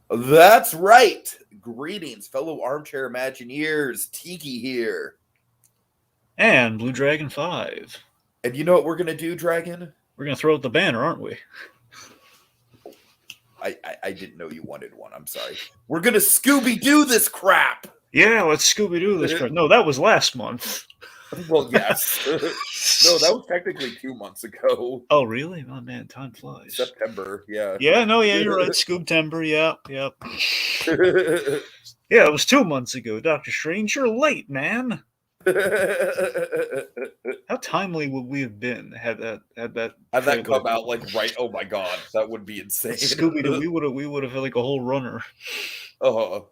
That's right. Greetings, fellow armchair Imagineers. Tiki here. And Blue Dragon 5. And you know what we're going to do, Dragon? We're going to throw out the banner, aren't we? I didn't know you wanted one. I'm sorry. We're going to Scooby-Doo this crap. Yeah, let's Scooby-Doo this crap. No, that was last month. Well, yes. No, that was technically 2 months ago. Oh, really? Oh, man, time flies. September, yeah. Yeah, you're right. Scoob-tember, yep. Yeah, it was 2 months ago. Dr. Strange, you're late, man. How timely would we have been had that come out like right? Oh my god, that would be insane. Scooby-Doo, we would have had like a whole runner. Right.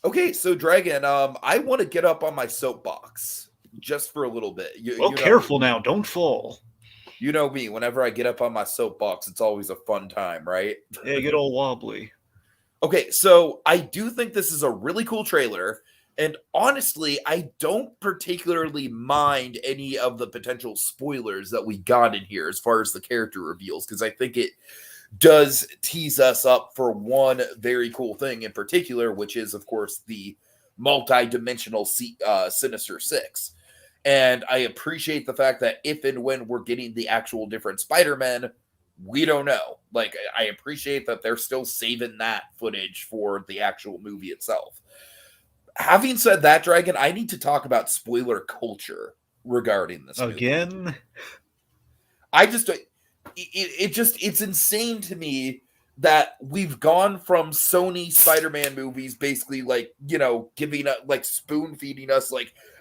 Okay, so Dragon, I want to get up on my soapbox just for a little bit. Careful now, don't fall. You know me, whenever I get up on my soapbox, it's always a fun time, right? Yeah, get all wobbly. Okay, so I do think this is a really cool trailer, and honestly, I don't particularly mind any of the potential spoilers that we got in here as far as the character reveals, because I think it does tease us up for one very cool thing in particular, which is, of course, the multi-dimensional Sinister Six. And I appreciate the fact that if and when we're getting the actual different Spider-Men, we don't know. Like, I appreciate that they're still saving that footage for the actual movie itself. Having said that, Dragon, I need to talk about spoiler culture regarding this again. Movie. I just, it's insane to me that we've gone from Sony Spider-Man movies basically giving us, spoon feeding us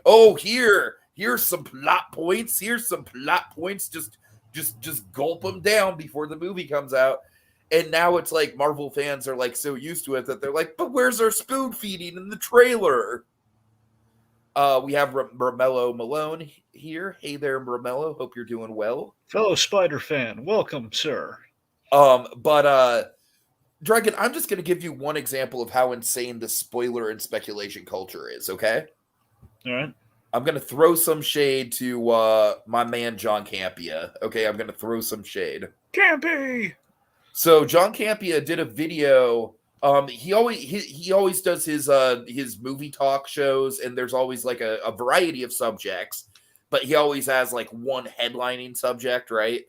oh, here's some plot points. Just gulp them down before the movie comes out. And now it's like Marvel fans are so used to it that they're like, but where's our spoon feeding in the trailer? We have Romello Malone here. Hey there, Romello. Hope you're doing well. Fellow Spider fan, welcome, sir. But Dragon, I'm just going to give you one example of how insane the spoiler and speculation culture is, okay? All right. I'm going to throw some shade to my man, John Campea. Okay, I'm going to throw some shade. Campy! So John Campea did a video. He always does his movie talk shows, and there's always a variety of subjects, but he always has one headlining subject, right?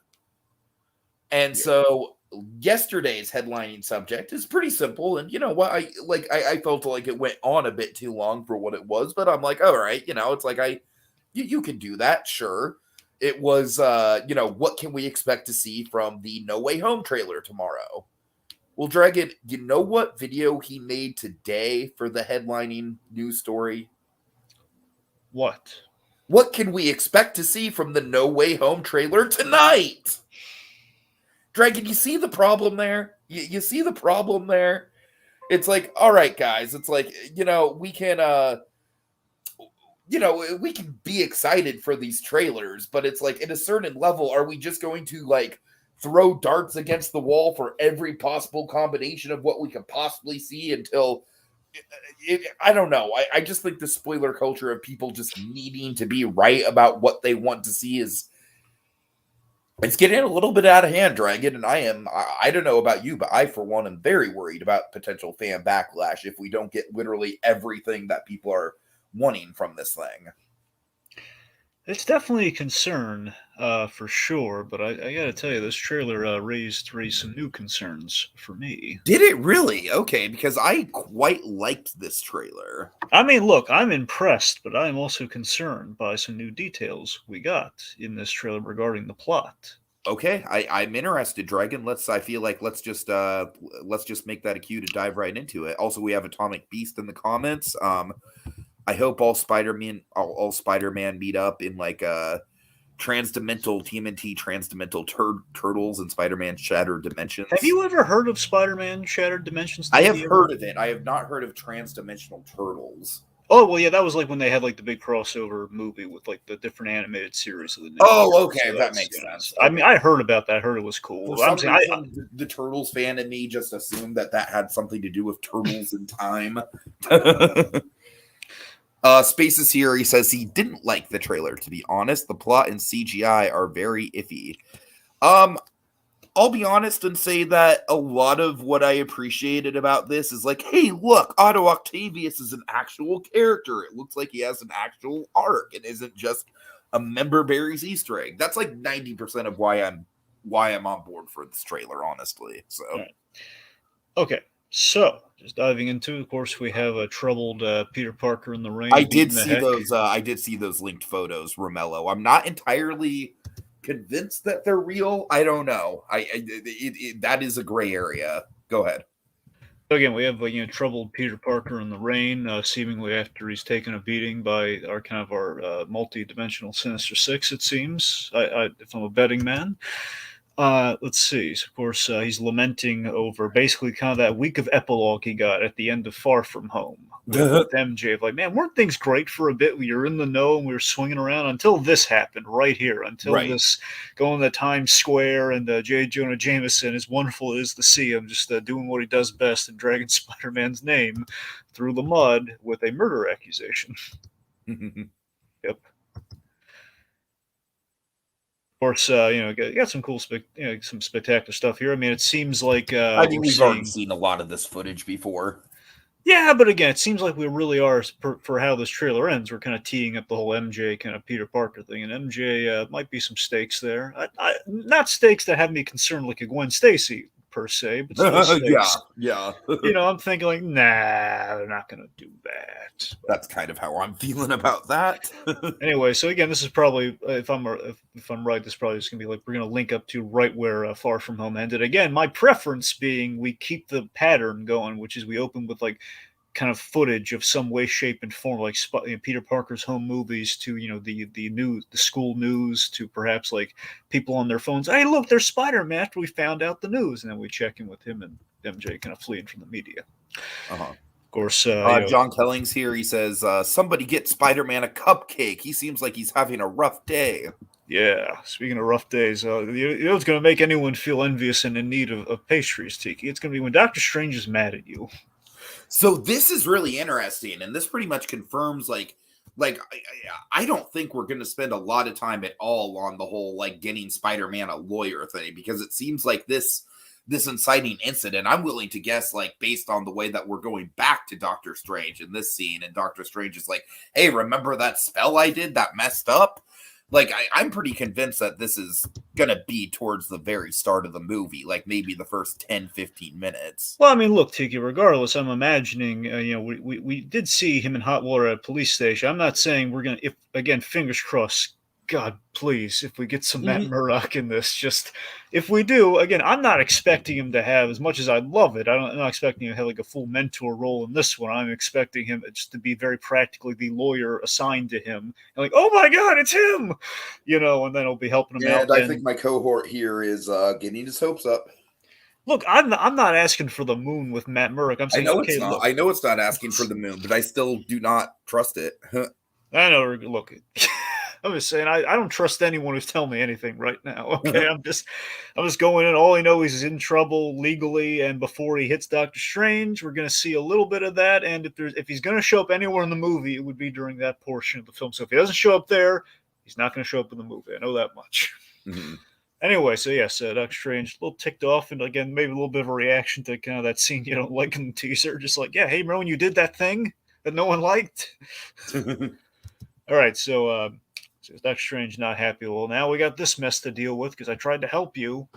And so yesterday's headlining subject is pretty simple, and you know what? I felt like it went on a bit too long for what it was, but I'm like, all right, it's like you can do that, sure. It was, what can we expect to see from the No Way Home trailer tomorrow? Well, Dragon, you know what video he made today for the headlining news story? What? What can we expect to see from the No Way Home trailer tonight? Dragon, you see the problem there? You see the problem there? It's like, all right, guys, it's like, we can... we can be excited for these trailers, but it's like at a certain level, are we just going to throw darts against the wall for every possible combination of what we could possibly see until I don't know. I just think the spoiler culture of people just needing to be right about what they want to see it's getting a little bit out of hand, Dragon. And I don't know about you, but I, for one, am very worried about potential fan backlash if we don't get literally everything that people are wanting from this thing. It's definitely a concern, for sure, but I gotta tell you, this trailer raised some new concerns for me. Did it really? Okay, because I quite liked this trailer. I mean, look, I'm impressed, but I'm also concerned by some new details we got in this trailer regarding the plot. Okay, I'm interested, Dragon. Let's just make that a cue to dive right into it. Also, we have Atomic Beast in the comments. I hope all Spider-Man meet up in transdimensional TMNT transdimensional turtles and Spider-Man Shattered Dimensions. Have you ever heard of Spider-Man Shattered Dimensions? I have heard of it. I have not heard of transdimensional turtles. Oh, well, yeah, that was when they had the big crossover movie with the different animated series of the. Oh, okay, so that makes sense. I mean, I heard about that. I heard it was cool. For some reason, the Turtles fan in me just assumed that had something to do with turtles in time. Spaces here, he says he didn't like the trailer, to be honest. The plot and CGI are very iffy. I'll be honest and say that a lot of what I appreciated about this is like, hey, look, Otto Octavius is an actual character. It looks like he has an actual arc and isn't just a member berries Easter egg. That's like 90% of why I'm on board for this trailer, honestly. So Right. Okay, so just diving into, of course, we have a troubled Peter Parker in the rain I beating did the see heck. those. I did see those linked photos, Romello. I'm not entirely convinced that they're real. I don't know. That is a gray area. Go ahead. Again, we have troubled Peter Parker in the rain, seemingly after he's taken a beating by our multi-dimensional Sinister Six. It seems, if I'm a betting man. Let's see. So of course, he's lamenting over basically kind of that week of epilogue he got at the end of Far From Home with MJ. Of like, man, weren't things great for a bit? We were in the know and we were swinging around until this happened right here. Until Right. this going to Times Square and J. Jonah Jameson, as wonderful it is to see him just doing what he does best and dragging Spider-Man's name through the mud with a murder accusation. Yep. Of course, got some cool, some spectacular stuff here. I mean, it seems like I think we're we've already seeing. seen a lot of this footage before. Yeah, but again, it seems like we really are for how this trailer ends. We're kind of teeing up the whole MJ kind of Peter Parker thing, and MJ might be some stakes there. Not stakes that have me concerned like a Gwen Stacy per se, but still stakes. Yeah. I'm thinking like, nah, they're not going to do that. That's kind of how I'm feeling about that. Anyway, so again, this is probably if I'm right, this probably is going to be like we're going to link up to right where Far From Home ended. Again, my preference being we keep the pattern going, which is we open with like kind of footage of some way, shape, and form, like Peter Parker's home movies to the news, the school news, to perhaps like people on their phones. Hey, look, there's Spider-Man. After we found out the news, and then we check in with him and MJ, kind of fleeing from the media. Uh-huh. Of course, John Kelling's here. He says, somebody get Spider-Man a cupcake. He seems like he's having a rough day. Yeah, speaking of rough days, what's going to make anyone feel envious and in need of pastries, Tiki? It's going to be when Doctor Strange is mad at you. So this is really interesting, and this pretty much confirms I don't think we're going to spend a lot of time at all on the whole like getting Spider-Man a lawyer thing, because it seems like this inciting incident, I'm willing to guess, like, based on the way that we're going back to Doctor Strange in this scene, and Doctor Strange is like, hey, remember that spell I did that messed up? Like, I'm pretty convinced that this is going to be towards the very start of the movie, like maybe the first 10-15 minutes. Well, I mean, look, Tiki, regardless, I'm imagining, we did see him in hot water at a police station. I'm not saying we're going to, if again, fingers crossed, God, please, if we get some Matt Murdock in this, just if we do, again, I'm not expecting him to have, as much as I love it, I'm not expecting him to have like a full mentor role in this one. I'm expecting him just to be very practically the lawyer assigned to him. And like, oh my God, it's him, and then he'll be helping him out. And I think my cohort here is getting his hopes up. Look, I'm not asking for the moon with Matt Murdock. I'm saying, okay, not. look. I know it's not asking for the moon, but I still do not trust it. I know. Look, I'm just saying I don't trust anyone who's telling me anything right now. Okay, I'm just going in. All I know is he's in trouble legally, and before he hits Doctor Strange, we're going to see a little bit of that. And if he's going to show up anywhere in the movie, it would be during that portion of the film. So if he doesn't show up there, he's not going to show up in the movie. I know that much. Mm-hmm. Anyway, so yes, Doctor Strange, a little ticked off, and again, maybe a little bit of a reaction to kind of that scene you don't like in the teaser. Just like, yeah, hey, remember when you did that thing that no one liked? All right, so Doctor Strange not happy. Well, now we got this mess to deal with because I tried to help you.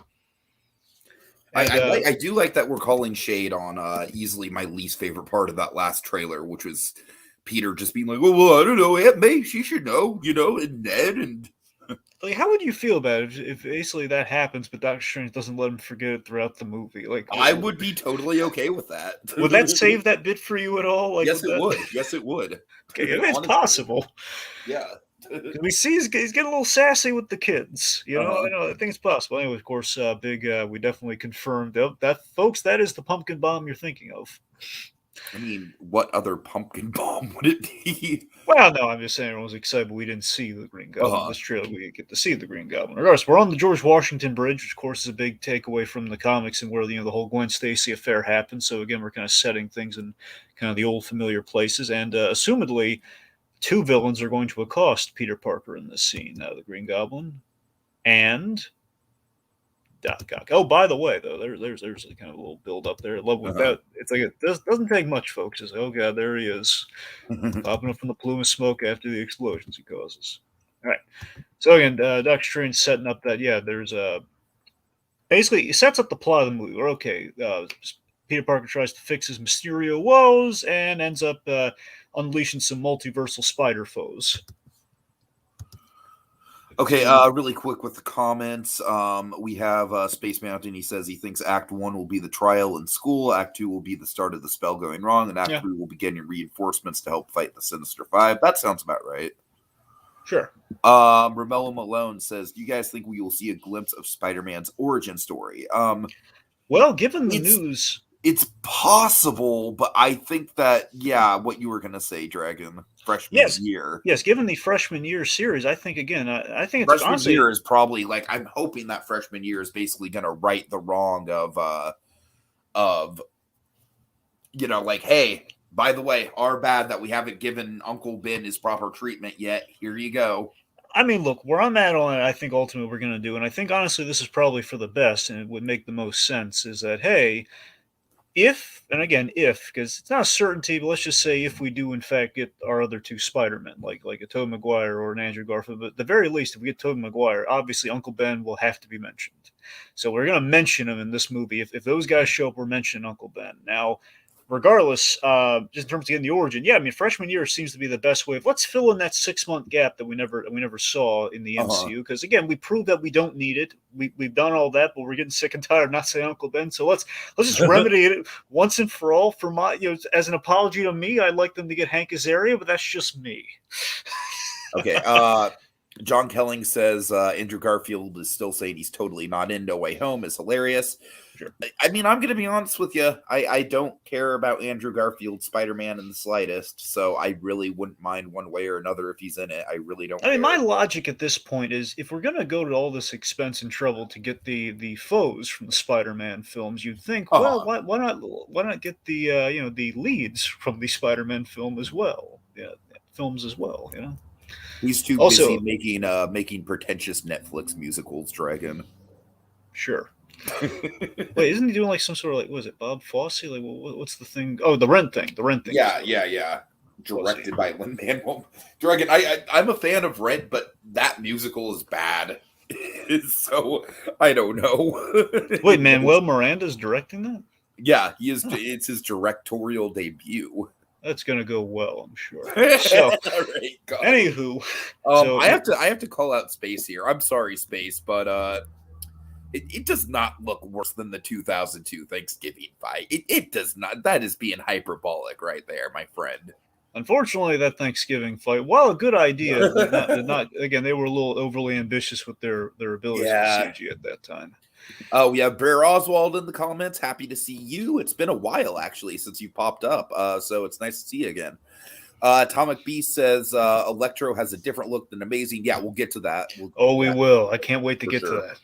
And, I do like that we're calling shade on easily my least favorite part of that last trailer, which was Peter just being like, well, I don't know, Aunt May, she should know, and Ned and... Like, how would you feel about it if basically that happens, but Doctor Strange doesn't let him forget it throughout the movie? Like, I would be totally okay with that. Would that save that bit for you at all? Like, yes, it would. Yes, it would. Okay, it's possible. Yeah. We see he's getting a little sassy with the kids. I think it's possible. Anyway, of course, we definitely confirmed that, folks, that is the pumpkin bomb you're thinking of. I mean, what other pumpkin bomb would it be? Well, no, I'm just saying I was excited, but we didn't see the Green Goblin. This trailer, we get to see the Green Goblin. Regardless, we're on the George Washington Bridge, which, of course, is a big takeaway from the comics and where the whole Gwen Stacy affair happened. So, again, we're kind of setting things in kind of the old familiar places. And assumedly, two villains are going to accost Peter Parker in this scene. The Green Goblin and Doc Ock. Oh, by the way, though, there's a kind of a little build up there. I love that. It's like it doesn't take much, folks. It's like, oh god, there he is, popping up from the plume of smoke after the explosions he causes. All right. So again, Doctor Strange setting up that there's basically he sets up the plot of the movie. We're okay. Peter Parker tries to fix his Mysterio woes and ends up unleashing some multiversal spider foes. Okay, really quick with the comments. We have Space Mountain. He says he thinks Act 1 will be the trial in school. Act 2 will be the start of the spell going wrong. And Act 3 will be getting reinforcements to help fight the Sinister Five. That sounds about right. Sure. Romello Malone says, do you guys think we will see a glimpse of Spider-Man's origin story? Well, given the news... It's possible, but I think that, what you were going to say, Dragon, freshman year. Yes, given the freshman year series, I think, again, I think it's freshman honestly... year is probably, like, I'm hoping that freshman year is basically going to right the wrong of, you know, like, hey, by the way, our bad that we haven't given Uncle Ben his proper treatment yet. Here you go. I mean, look, where I'm at on it, I think ultimately we're going to do, and I think, honestly, this is probably for the best, and it would make the most sense, is that, hey... If, and again, because it's not a certainty, but let's just say if we do in fact get our other two Spider-Men, like a Tobey Maguire or an Andrew Garfield, but at the very least, if we get Tobey Maguire, obviously Uncle Ben will have to be mentioned. So we're going to mention him in this movie. If those guys show up, we're mentioning Uncle Ben. Now, regardless, just in terms of getting the origin, I mean, freshman year seems to be the best way of let's fill in that 6-month gap that we never saw in the MCU. Because again, we proved that we don't need it. We've done all that, but we're getting sick and tired of not saying Uncle Ben. So let's just remedy it once and for all. For my, as an apology to me, I'd like them to get Hank Azaria, but that's just me. Okay. John Kelling says Andrew Garfield is still saying he's totally not in No Way Home is hilarious. Sure. I mean, I'm going to be honest with you. I don't care about Andrew Garfield's Spider-Man in the slightest, so I really wouldn't mind one way or another if he's in it. I really don't care. My logic at this point is if we're going to go to all this expense and trouble to get the foes from the Spider-Man films, you'd think, well, why not get the the leads from the Spider-Man film as well? Films as well, He's too busy making pretentious Netflix musicals, Dragon. Sure. Wait, isn't he doing like some sort of what is it, Bob Fosse? Like, what's the thing? Oh, the Rent thing. The Rent thing. Yeah. Directed by Lin-Manuel. Dragon, I'm a fan of Rent, but that musical is bad. So I don't know. Wait, Manuel Miranda's directing that? Yeah, he is. It's his directorial debut. That's gonna go well, I'm sure. So, right, anywho, I have to call out Space here. I'm sorry, Space, but it does not look worse than the 2002 Thanksgiving fight. It does not. That is being hyperbolic right there, my friend. Unfortunately, that Thanksgiving fight, while a good idea, did not. Again, they were a little overly ambitious with their abilities for CG at that time. Oh, we have Bear Oswald in the comments. Happy to see you. It's been a while, actually, since you popped up. So it's nice to see you again. Atomic Beast says Electro has a different look than Amazing. Yeah, we'll get to that. We will. I can't wait to get to that.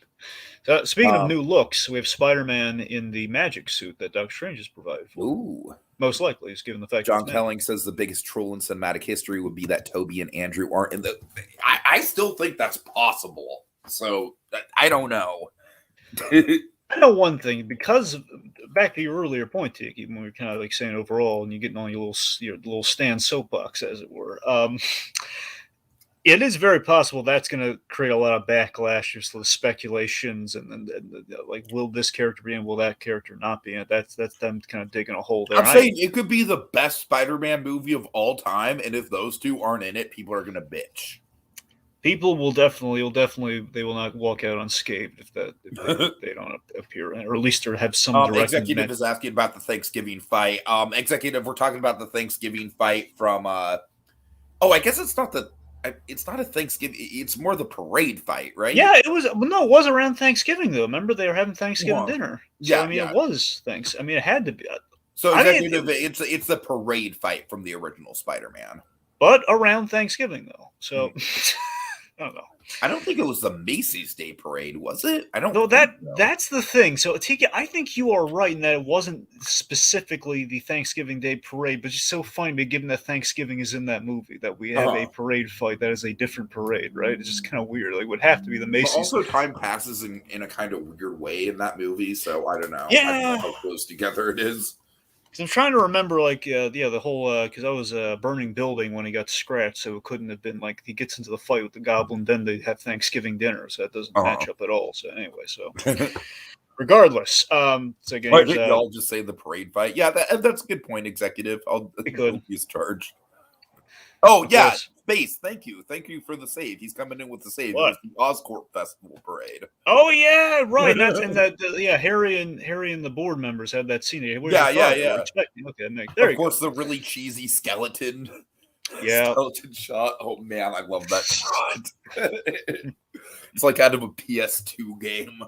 So, speaking of new looks, we have Spider-Man in the magic suit that Doctor Strange has provided for. Ooh. Most likely, is given the fact John Kelling says the biggest troll in cinematic history would be that Toby and Andrew aren't in the... I still think that's possible. So, I don't know. I know one thing, because back to your earlier point, Tiki, when we were kind of like saying overall, and you're getting on your little stand soapbox, as it were. It is very possible that's going to create a lot of backlash, just the speculations, and like, will this character be in? Will that character not be in? That's them kind of digging a hole there. I'm saying it could be the best Spider-Man movie of all time, and if those two aren't in it, people are going to bitch. People will definitely, they will not walk out unscathed if they don't appear in it, or at least have some direct. Executive is asking about the Thanksgiving fight. Executive, we're talking about the Thanksgiving fight from. I guess it's not a Thanksgiving. It's more the parade fight, right? Yeah, it was. No, it was around Thanksgiving though. Remember, they were having Thanksgiving dinner. So, it was thanks. It had to be. So executive, it's the parade fight from the original Spider-Man, but around Thanksgiving though. So. I don't know. I don't think it was the Macy's Day Parade, was it? I don't. Though think so. that's the thing. So Tiki, I think you are right in that it wasn't specifically the Thanksgiving Day parade, but it's just so funny, given that Thanksgiving is in that movie, that we have a parade fight that is a different parade, right? It's just kind of weird. Like, it would have to be the But Macy's. also, time passes in a kind of weird way in that movie, so I don't know. I don't Yeah. know how close together it is. Because I'm trying to remember, like, the whole, because I was burning building when he got scratched, so it couldn't have been like he gets into the fight with the Goblin, then they have Thanksgiving dinner, so that doesn't match up at all. So anyway, so regardless, so again, Why didn't y'all just say the parade fight? Yeah, that's a good point, Executive. I'll use charge. Oh yeah, Space. Thank you for the save. He's coming in with the save. What? It was the Oscorp Festival parade. Oh yeah, right. Yeah, Harry and the board members had that scene. Yeah. Okay, there of course, the really cheesy skeleton. Yeah, skeleton shot. Oh man, I love that shot. It's like out of a PS2 game.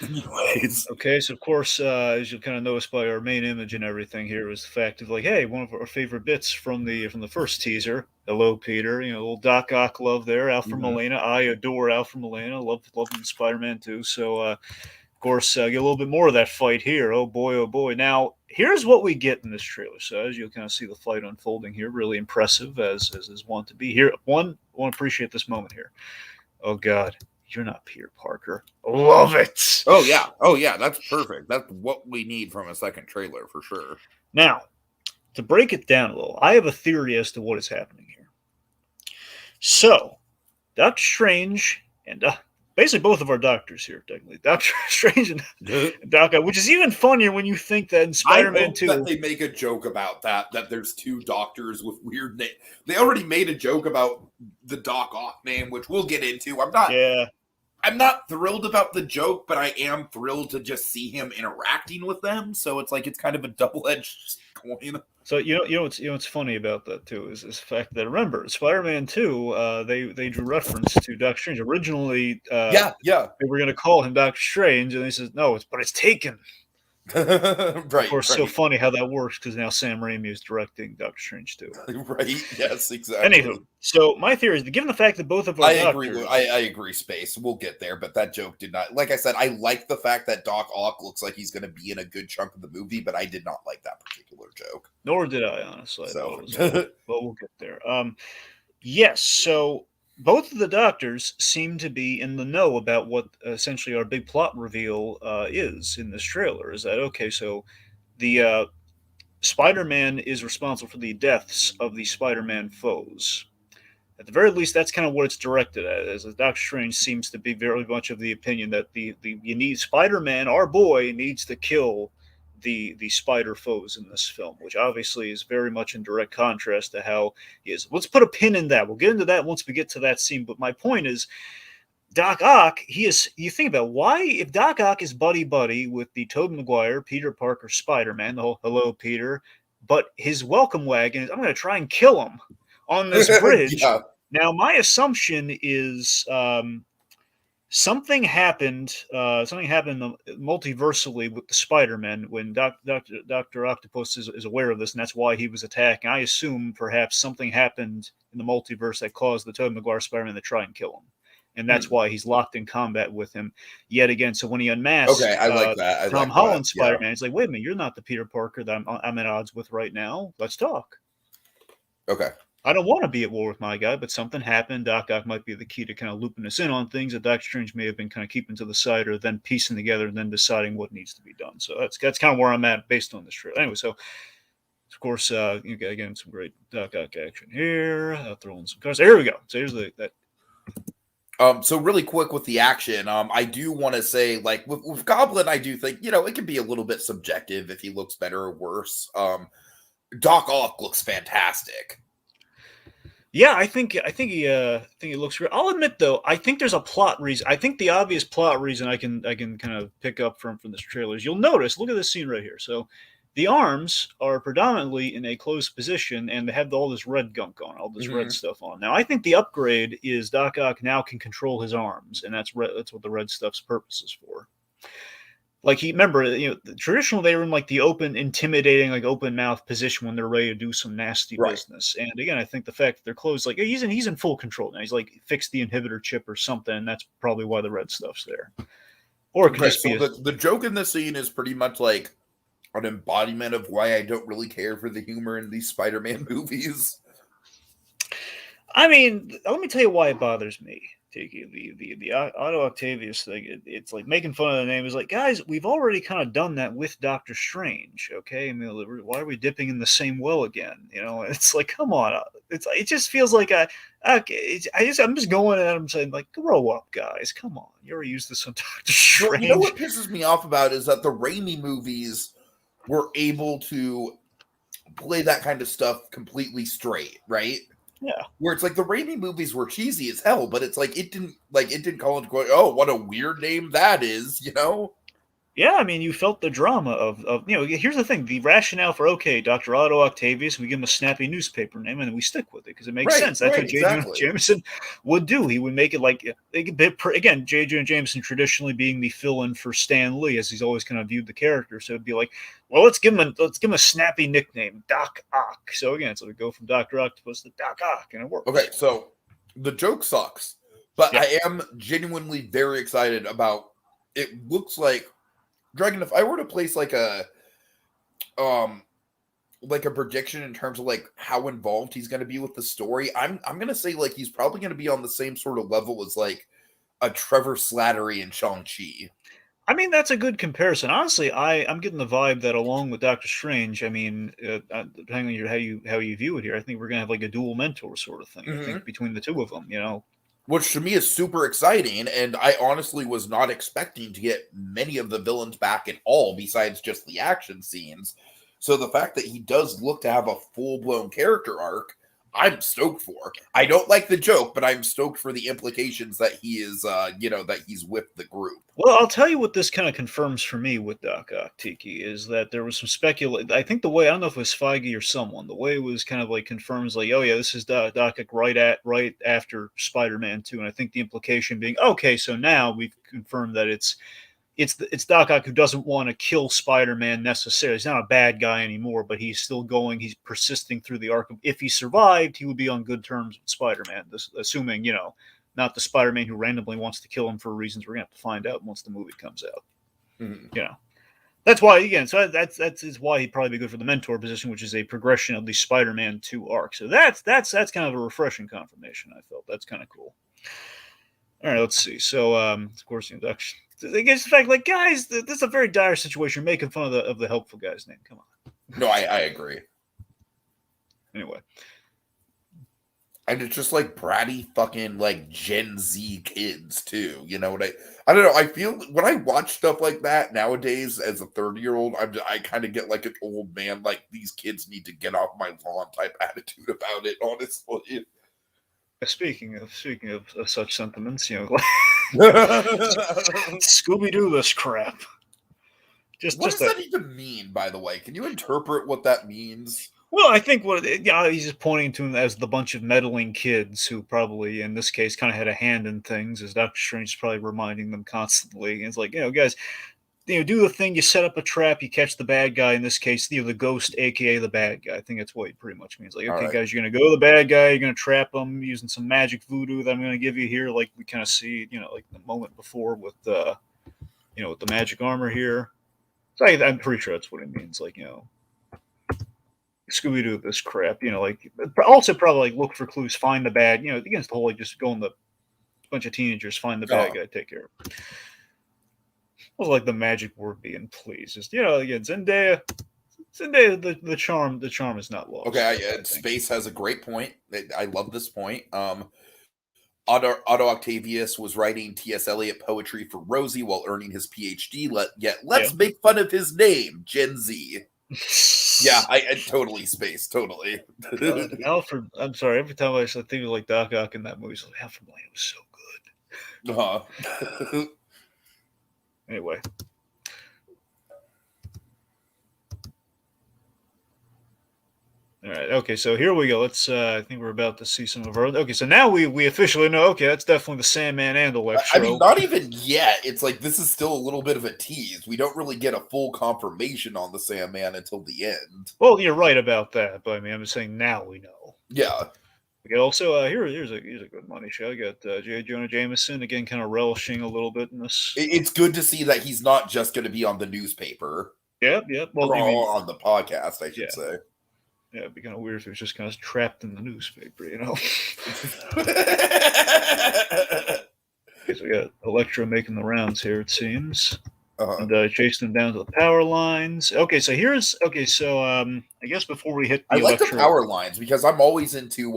Anyways. Okay, so of course, as you kind of notice by our main image and everything here, is the fact of like, hey, one of our favorite bits from the first teaser. Hello, Peter. You know, little Doc Ock love there. Alfred Molina. I adore Alfred Molina. Love him in Spider-Man too. So, of course, get a little bit more of that fight here. Oh boy, oh boy. Now, here's what we get in this trailer. So, as you'll kind of see the fight unfolding here, really impressive as is wont to be here. I want to appreciate this moment here. Oh God. You're not Peter Parker. Love it. Oh yeah. That's perfect. That's what we need from a second trailer for sure. Now, to break it down a little, I have a theory as to what is happening here. So, Doctor Strange and basically both of our doctors here, technically, Doctor Strange and Doc Ock, which is even funnier when you think that in Spider-Man 2. That they make a joke about that there's two doctors with weird names. They already made a joke about the Doc Ock name, which we'll get into. I'm not thrilled about the joke, but I am thrilled to just see him interacting with them. So it's like it's kind of a double-edged coin. So you know what's funny about that too is the fact that remember Spider-Man 2, they drew reference to Doctor Strange originally. They were going to call him Doctor Strange, and they said no, it's taken. Of course, so funny how that works because now Sam Raimi is directing Doctor Strange too. Right? Yes, exactly. Anywho, so my theory is that given the fact that both of our I agree, Space. We'll get there, but that joke did not. Like I said, I like the fact that Doc Ock looks like he's going to be in a good chunk of the movie, but I did not like that particular joke. Nor did I, honestly. So, but we'll get there. Yes, so both of the doctors seem to be in the know about what essentially our big plot reveal is in this trailer. Is that okay? So the Spider-Man is responsible for the deaths of the Spider-Man foes. At the very least, that's kind of what it's directed at. As Doctor Strange seems to be very much of the opinion that you need Spider-Man, our boy, needs to kill the spider foes in this film, which obviously is very much in direct contrast to how he is. Let's put a pin in that. We'll get into that once we get to that scene. But my point is, Doc Ock, you think about why, if Doc Ock is buddy with the Tobey Maguire, Peter Parker, Spider-Man, the whole hello Peter, but his welcome wagon is, I'm going to try and kill him on this bridge. Now, my assumption is something happened multiversally with the Spider-Man when Dr. Octopus is aware of this, and that's why he was attacking. I assume perhaps something happened in the multiverse that caused the Tobey Maguire Spider-Man to try and kill him. And that's why he's locked in combat with him yet again. So when he unmasks I like that. Tom Holland's Spider-Man, he's like, wait a minute, you're not the Peter Parker that I'm at odds with right now. Let's talk. Okay. I don't want to be at war with my guy, but something happened. Doc Ock might be the key to kind of looping us in on things that Doctor Strange may have been kind of keeping to the side or then piecing together and then deciding what needs to be done. So that's kind of where I'm at based on this trailer. Anyway, so of course, you get again some great Doc Ock action here. I'll throw in some cars. Here we go. So here's that. So really quick with the action, I do want to say, like with Goblin, I do think it can be a little bit subjective if he looks better or worse. Doc Ock looks fantastic. Yeah, I think he looks great. I'll admit though, I think there's a plot reason. I think the obvious plot reason I can kind of pick up from this trailer is you'll notice. Look at this scene right here. So the arms are predominantly in a closed position, and they have all this red gunk on, all this red stuff on. Now, I think the upgrade is Doc Ock now can control his arms, and that's what the red stuff's purpose is for. Like remember, traditionally they were in like the open, intimidating, like open mouth position when they're ready to do some nasty Right. business. And again, I think the fact that they're closed, like he's in full control now. He's like fixed the inhibitor chip or something, and that's probably why the red stuff's there. Or it could Okay, just so be a. the joke in this scene is pretty much like an embodiment of why I don't really care for the humor in these Spider-Man movies. I mean, let me tell you why it bothers me. Tiki, the Otto Octavius thing. It's like making fun of the name. Is like, guys, we've already kind of done that with Doctor Strange. Okay, I mean, why are we dipping in the same well again? It's like, come on. It just feels like I'm just going at him saying like, grow up, guys. Come on, you already used this on Doctor Well, you know Strange. what pisses me off about is that the Raimi movies were able to play that kind of stuff completely straight, right? Yeah. Where it's like the Raimi movies were cheesy as hell, but it's like it didn't call into question, oh, what a weird name that is, you know? Yeah, I mean, you felt the drama of here's the thing: the rationale for Dr. Otto Octavius, we give him a snappy newspaper name, and we stick with it because it makes Right, sense. That's right, what J. Jonah exactly. Jameson would do. He would make it like again, J. Jonah Jameson traditionally being the fill-in for Stan Lee, as he's always kind of viewed the character. So it'd be like, well, let's give him a snappy nickname, Doc Ock. So again, so we go from Doctor Octopus to Doc Ock, and it Okay, works. so the joke sucks, but Yeah. I am genuinely very excited about it. Looks like Dragon, if I were to place um like a prediction in terms of like how involved he's going to be with the story, I'm going to say like he's probably going to be on the same sort of level as like a Trevor Slattery in Shang-Chi. I mean, that's a good comparison. Honestly, I'm getting the vibe that along with Doctor Strange, I mean, depending on how you view it here, I think we're gonna have like a dual mentor sort of thing. I think Hmm. between the two of them. Which to me is super exciting, and I honestly was not expecting to get many of the villains back at all besides just the action scenes. So the fact that he does look to have a full-blown character arc, I'm stoked for. I don't like the joke, but I'm stoked for the implications that he is that he's with the group. Well, I'll tell you what this kind of confirms for me with Doc Ock, Tiki, is that there was some speculation. I think the way I don't know if it was Feige or someone, the way it was kind of like confirms, like, oh yeah, this is Doc Ock right after Spider-Man 2, and I think the implication being, okay, so now we've confirmed that it's Doc Ock who doesn't want to kill Spider-Man necessarily. He's not a bad guy anymore, but he's still going. He's persisting through the arc of if he survived, he would be on good terms with Spider-Man. Assuming not the Spider-Man who randomly wants to kill him for reasons we're gonna have to find out once the movie comes out. Mhm. You know. That's why again. So that's is why he'd probably be good for the mentor position, which is a progression of the Spider-Man 2 arc. So that's kind of a refreshing confirmation. I felt that's kind of cool. All right, let's see. So, of course, induction. I guess the fact, like, guys, this is a very dire situation. You're making fun of the helpful guy's name. Come on. No, I agree. Anyway, And it's just like bratty fucking like Gen Z kids too. You know what I don't know. I feel when I watch stuff like that nowadays as a 30-year-old, I kind of get like an old man, like these kids need to get off my lawn type attitude about it, honestly. speaking of such sentiments, What Scooby Doo this crap. Just does a that even mean, by the way? Can you interpret what that means? well, I think he's just pointing to him as the bunch of meddling kids who probably, in this case, kind of had a hand in things, as Doctor Strange is probably reminding them constantly. And it's like, guys, do the thing. You set up a trap. You catch the bad guy. In this case, the ghost, aka the bad guy. I think that's what it pretty much means. Like, All okay, right. guys, you're gonna go to the bad guy. You're gonna trap him using some magic voodoo that I'm gonna give you here. Like we kind of see, like the moment before with with the magic armor here. So I'm pretty sure that's what it means. Like, Scooby Doo this crap. Like also probably like look for clues, find the bad. Against the whole like just going the bunch of teenagers find the bad Uh, guy, take care of it. Was like the magic word being pleased. Just again, Zendaya, the charm is not okay. lost. I think. Space has a great point. I love this point. Otto Octavius was writing T.S. Eliot poetry for Rosie while earning his PhD. Yet Yeah. let's make fun of his name, Gen Z. Yeah, I totally space, totally. God, Alfred. I'm sorry. Every time I think of like Doc Ock in that movie, it's like Alfred Molina was so Uh-huh. good. Anyway, All right. Okay. So here we go. Let's. I think we're about to see some of our. Okay. So now we officially know. Okay, that's definitely the Sandman and Electro. I mean, not even yet. It's like this is still a little bit of a tease. We don't really get a full confirmation on the Sandman until the end. Well, you're right about that, but I mean, I'm just saying now we know. Yeah. We got also here's a good money shot. I got J. Jonah Jameson again, kind of relishing a little bit in this. It's good to see that he's not just going to be on the newspaper. Yep. Well, or on the podcast, I should say. Yeah, it'd be kind of weird if he was just kind of trapped in the newspaper, you know. Okay, so we got Electro making the rounds here, it seems. And chasing them down to the power lines. Okay, so I guess before we hit the Electro, like the power lines because I'm always into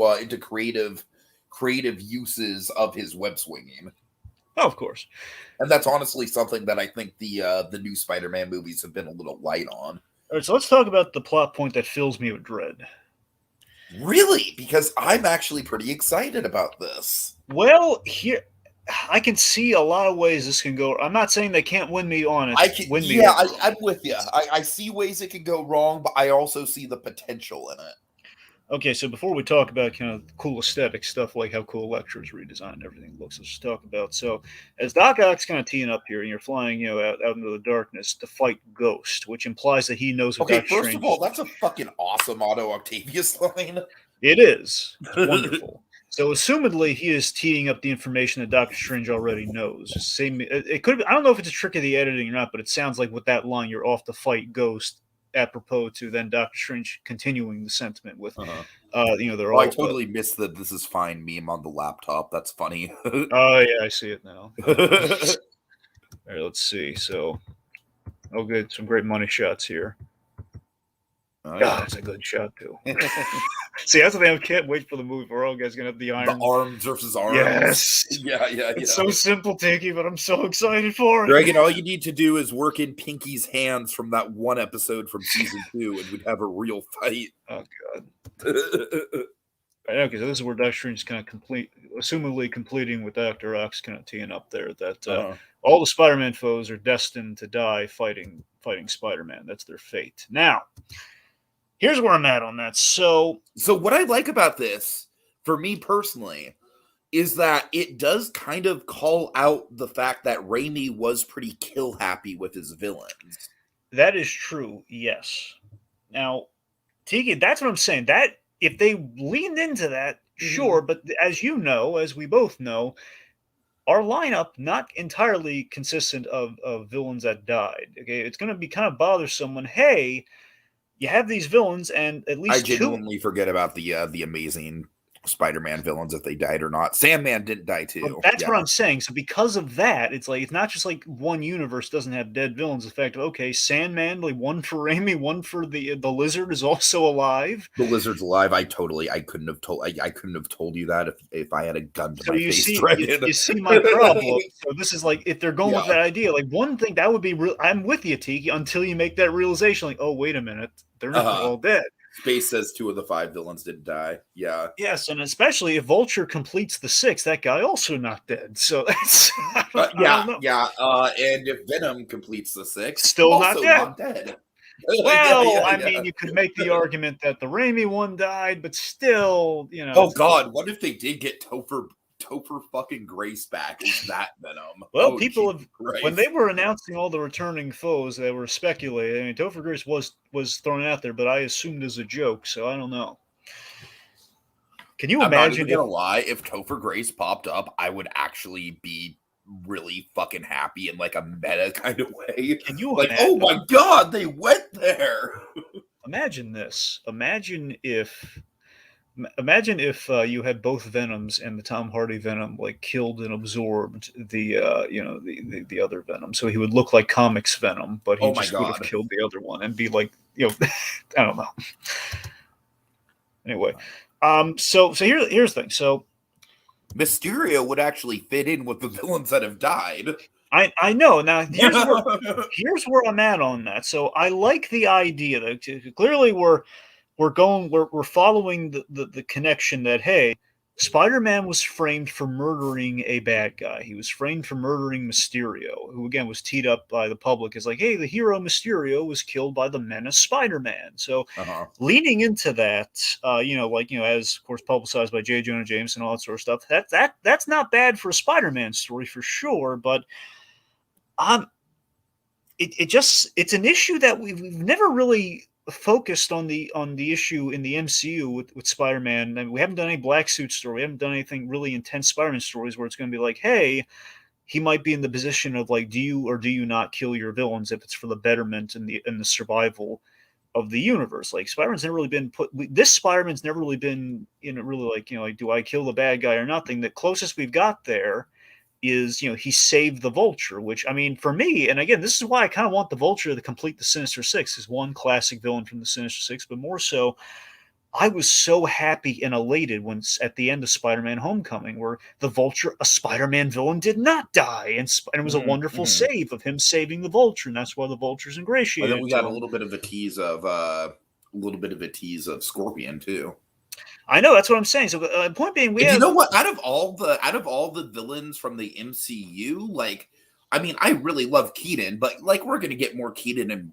creative uses of his web swinging. Oh, of course. And that's honestly something that I think the new Spider-Man movies have been a little light on. All right, so let's talk about the plot point that fills me with dread. Really? Because I'm actually pretty excited about this. Well, here I can see a lot of ways this can go. I'm not saying they can't win me on it. I'm with you. I see ways it can go wrong, but I also see the potential in it. Okay, so before we talk about kind of cool aesthetic stuff, like how cool Electro's redesigned and everything looks, let's just talk about. So, as Doc Ock's kind of teeing up here, and you're flying, out into the darkness to fight Ghost, which implies that he knows what Doctor Strange. Okay, first of all, that's a fucking awesome Otto Octavius line. It is. It's wonderful. So, assumedly, he is teeing up the information that Doctor Strange already knows. It could. I don't know if it's a trick of the editing or not, but it sounds like with that line, you're off to fight Ghost. Apropos to then Doctor Strange continuing the sentiment with, they're all. I totally missed the "this is fine" meme on the laptop. That's funny. Oh yeah, I see it now. All right, let's see. So, good, some great money shots here. Oh, yeah. That's a good shot too. See, that's the thing. I can't wait for the movie where all guys gonna have the iron. The arms versus arms. Yes. Yeah. It's so simple, Tiki, but I'm so excited for it. Dragon, all you need to do is work in Pinky's hands from that one episode from season 2, and we'd have a real fight. Oh god. Okay, so this is where Doctor Strange is kind of assumedly completing with Dr. Ox kind of teeing up there that all the Spider-Man foes are destined to die fighting Spider-Man. That's their fate. Now, here's where I'm at on that. So what I like about this, for me personally, is that it does kind of call out the fact that Raimi was pretty kill happy with his villains. That is true, yes. Now, Tiki, that's what I'm saying. That if they leaned into that, sure, but as you know, as we both know, our lineup not entirely consistent of villains that died. Okay, it's going to be kind of bothersome when, hey, you have these villains, and at least I genuinely forget about the amazing Spider-Man villains, if they died or not. Sandman didn't die too. Well, that's what I'm saying. So because of that, it's like it's not just like one universe doesn't have dead villains. The fact of Sandman, like one for Raimi, one for the Lizard is also alive. The Lizard's alive. I couldn't have told you that if I had a gun to my face. You see my problem. So this is like if they're going with that idea, like one thing that would be real. I'm with you, Tiki, until you make that realization. Like, oh, wait a minute, they're not all dead. Space says 2 of the 5 villains didn't die. Yeah. Yes, and especially if Vulture completes the 6th, that guy also not dead. So that's and if Venom completes the 6th, still also not dead. Well, I mean, you could make the argument that the Raimi one died, but still, Oh God, what if they did get Topher fucking Grace back? Is that Venom? Well, people have when they were announcing all the returning foes, they were speculating. I mean, Topher Grace was thrown out there, but I assumed as a joke, so I don't know. Can you imagine? I'm not even gonna lie. If Topher Grace popped up, I would actually be really fucking happy in like a meta kind of way. Can you like, oh my God, they went there? Imagine this. Imagine if you had both Venoms and the Tom Hardy Venom like killed and absorbed the other Venom, so he would look like comics Venom, but he just would have killed the other one and be like I don't know. Anyway, so here's the thing. So Mysterio would actually fit in with the villains that have died. I know. Now here's where I'm at on that. So I like the idea that clearly we're following the connection that, hey, Spider-Man was framed for murdering a bad guy. He was framed for murdering Mysterio, who again was teed up by the public as like, hey, the hero Mysterio was killed by the menace Spider-Man. So Uh-huh. leaning into that, as of course publicized by J. Jonah Jameson and all that sort of stuff, that's not bad for a Spider-Man story for sure. But it's an issue that we've never really focused on the issue in the MCU with Spider-Man. I mean, we haven't done any black suit story. We haven't done anything really intense Spider-Man stories where it's going to be like, hey, he might be in the position of like, do you or do you not kill your villains if it's for the betterment and the survival of the universe? Like Spider-Man's never really been this Spider-Man's never really been really like, like, do I kill the bad guy or nothing? The closest we've got there is, he saved the Vulture, which, I mean, for me, and again, this is why I kind of want the Vulture to complete the Sinister Six, is one classic villain from the Sinister Six, but more so, I was so happy and elated when at the end of Spider-Man Homecoming, where the Vulture, a Spider-Man villain, did not die, and it was a wonderful save of him saving the Vulture, and that's why the Vulture's ingratiated. And then we got a little bit of a tease of Scorpion too. I know, that's what I'm saying. So, point being, you know what? Out of all the villains from the MCU, like, I mean, I really love Keaton, but like, we're gonna get more Keaton in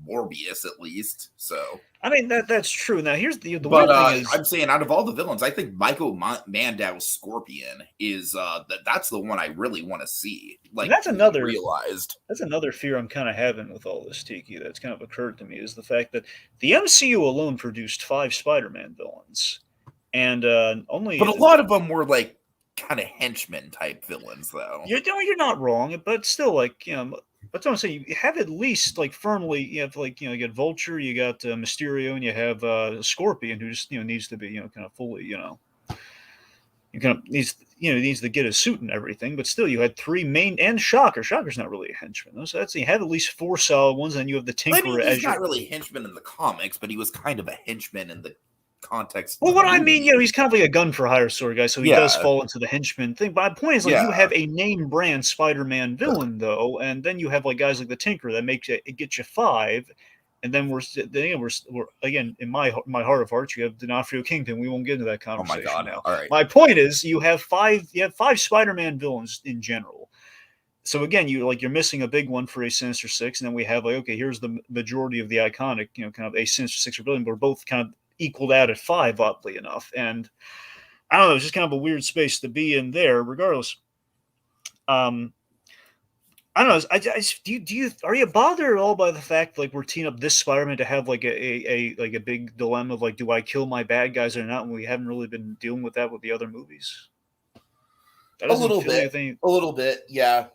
Morbius at least. So, I mean, that's true. Now, here's the weird thing is, I'm saying, out of all the villains, I think Michael Mandow's Scorpion is that's the one I really want to see. Like, that's another realized. That's another fear I'm kind of having with all this, Tiki. That's kind of occurred to me is the fact that the MCU alone produced 5 Spider-Man villains. And only, but a lot of them were like kind of henchmen type villains, though. You're not wrong, but still, like, that's what I'm saying. You have at least like firmly, you have like, you got Vulture, you got Mysterio, and you have Scorpion, who just needs to be kind of fully needs to get his suit and everything. But still, you had 3 main, and Shocker. Shocker's not really a henchman, though. So that's, you have at least 4 solid ones, and you have the Tinkerer. I mean, he's not really a henchman in the comics, but he was kind of a henchman in the context. Well, what I mean, he's kind of like a gun for hire sort of guy, so he does fall into the henchman thing. But my point is, like, you have a name brand Spider-Man villain, though, and then you have like guys like the Tinkerer that makes it get you 5, and then we're again, in my heart of hearts, you have D'Onofrio Kingpin. We won't get into that conversation now. All right. My point is, you have 5 Spider-Man villains in general. So again, you're missing a big one for a Sinister Six, and then we have like, okay, here's the majority of the iconic, kind of a Sinister Six or villain, but we're both kind of equaled out at 5, oddly enough. And I don't know, it's just kind of a weird space to be in there. Regardless, I don't know. Are you bothered at all by the fact like we're teaming up this Spider-Man to have like a big dilemma of like, do I kill my bad guys or not? And we haven't really been dealing with that with the other movies. A little bit, yeah.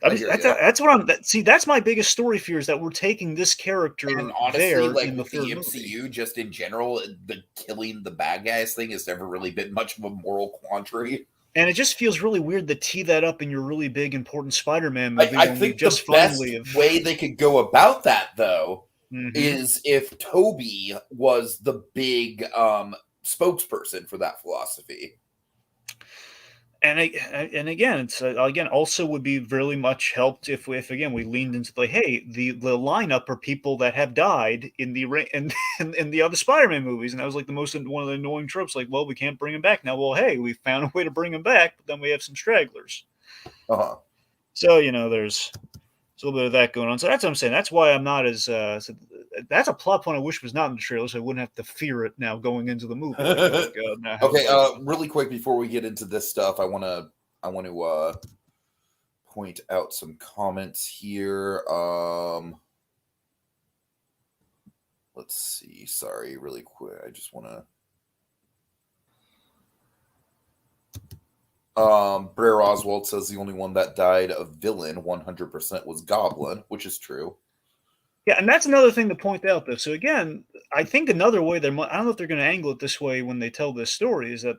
That's what I'm. That's my biggest story fear is that we're taking this character and honestly, there like in with the MCU, movie. Just in general, the killing the bad guys thing has never really been much of a moral quandary. And it just feels really weird to tee that up in your really big, important Spider-Man movie. I think the best way they could go about that, though, is if Toby was the big spokesperson for that philosophy. And again, it's also would be really much helped if we leaned into the the lineup are people that have died in the other Spider-Man movies, and that was like one of the annoying tropes. Like, well, we can't bring him back now. Well, hey, we found a way to bring him back, but then we have some stragglers. So there's a little bit of that going on. So that's what I'm saying. That's why I'm not as. That's a plot point I wish was not in the trailer, so I wouldn't have to fear it now going into the movie. Okay, really quick before we get into this stuff, I want to point out some comments here. Let's see. Sorry, really quick. I just want to. Brer Oswald says the only one that died of villain 100% was Goblin, which is true. Yeah, and that's another thing to point out, though. So again, I think another way I don't know if they're going to angle it this way when they tell this story is that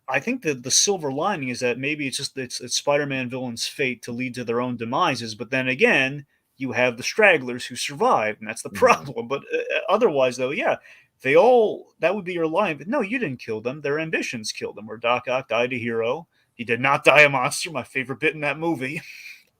I think that the silver lining is that maybe it's just it's Spider-Man villains' fate to lead to their own demises, but then again, you have the stragglers who survive, and that's the problem. But otherwise, though, yeah. That would be your line. But no, you didn't kill them. Their ambitions killed them. Where Doc Ock died a hero. He did not die a monster. My favorite bit in that movie.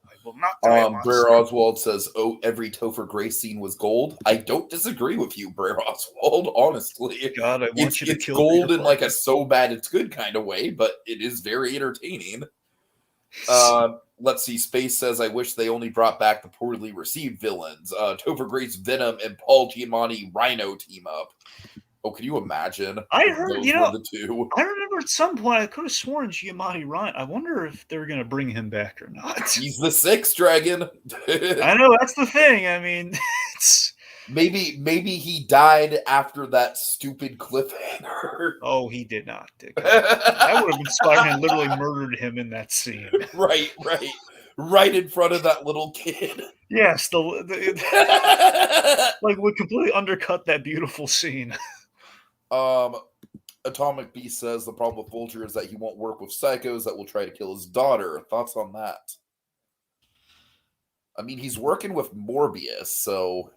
I will not die a Brer monster. Oswald says, "Oh, every Topher Grace scene was gold." I don't disagree with you, Brer Oswald. Honestly, God, I want you to it's kill gold Peter in like a Parker. so bad it's good kind of way, but it is very entertaining. Let's see. Space says, "I wish they only brought back the poorly received villains. Topher Grace, Venom, and Paul Giamatti Rhino team up." Oh, can you imagine I if heard, those were the two? I remember at some point I could have sworn Giamatti Ryan. I wonder if they're going to bring him back or not. He's the sixth dragon. I know, that's the thing. I mean, it's... Maybe he died after that stupid cliffhanger. Oh, he did not. That would have been Spider-Man literally murdered him in that scene. Right in front of that little kid. Yes, like would completely undercut that beautiful scene. Atomic Beast says the problem with Vulture is that he won't work with psychos that will try to kill his daughter. Thoughts on that? I mean, he's working with Morbius, so...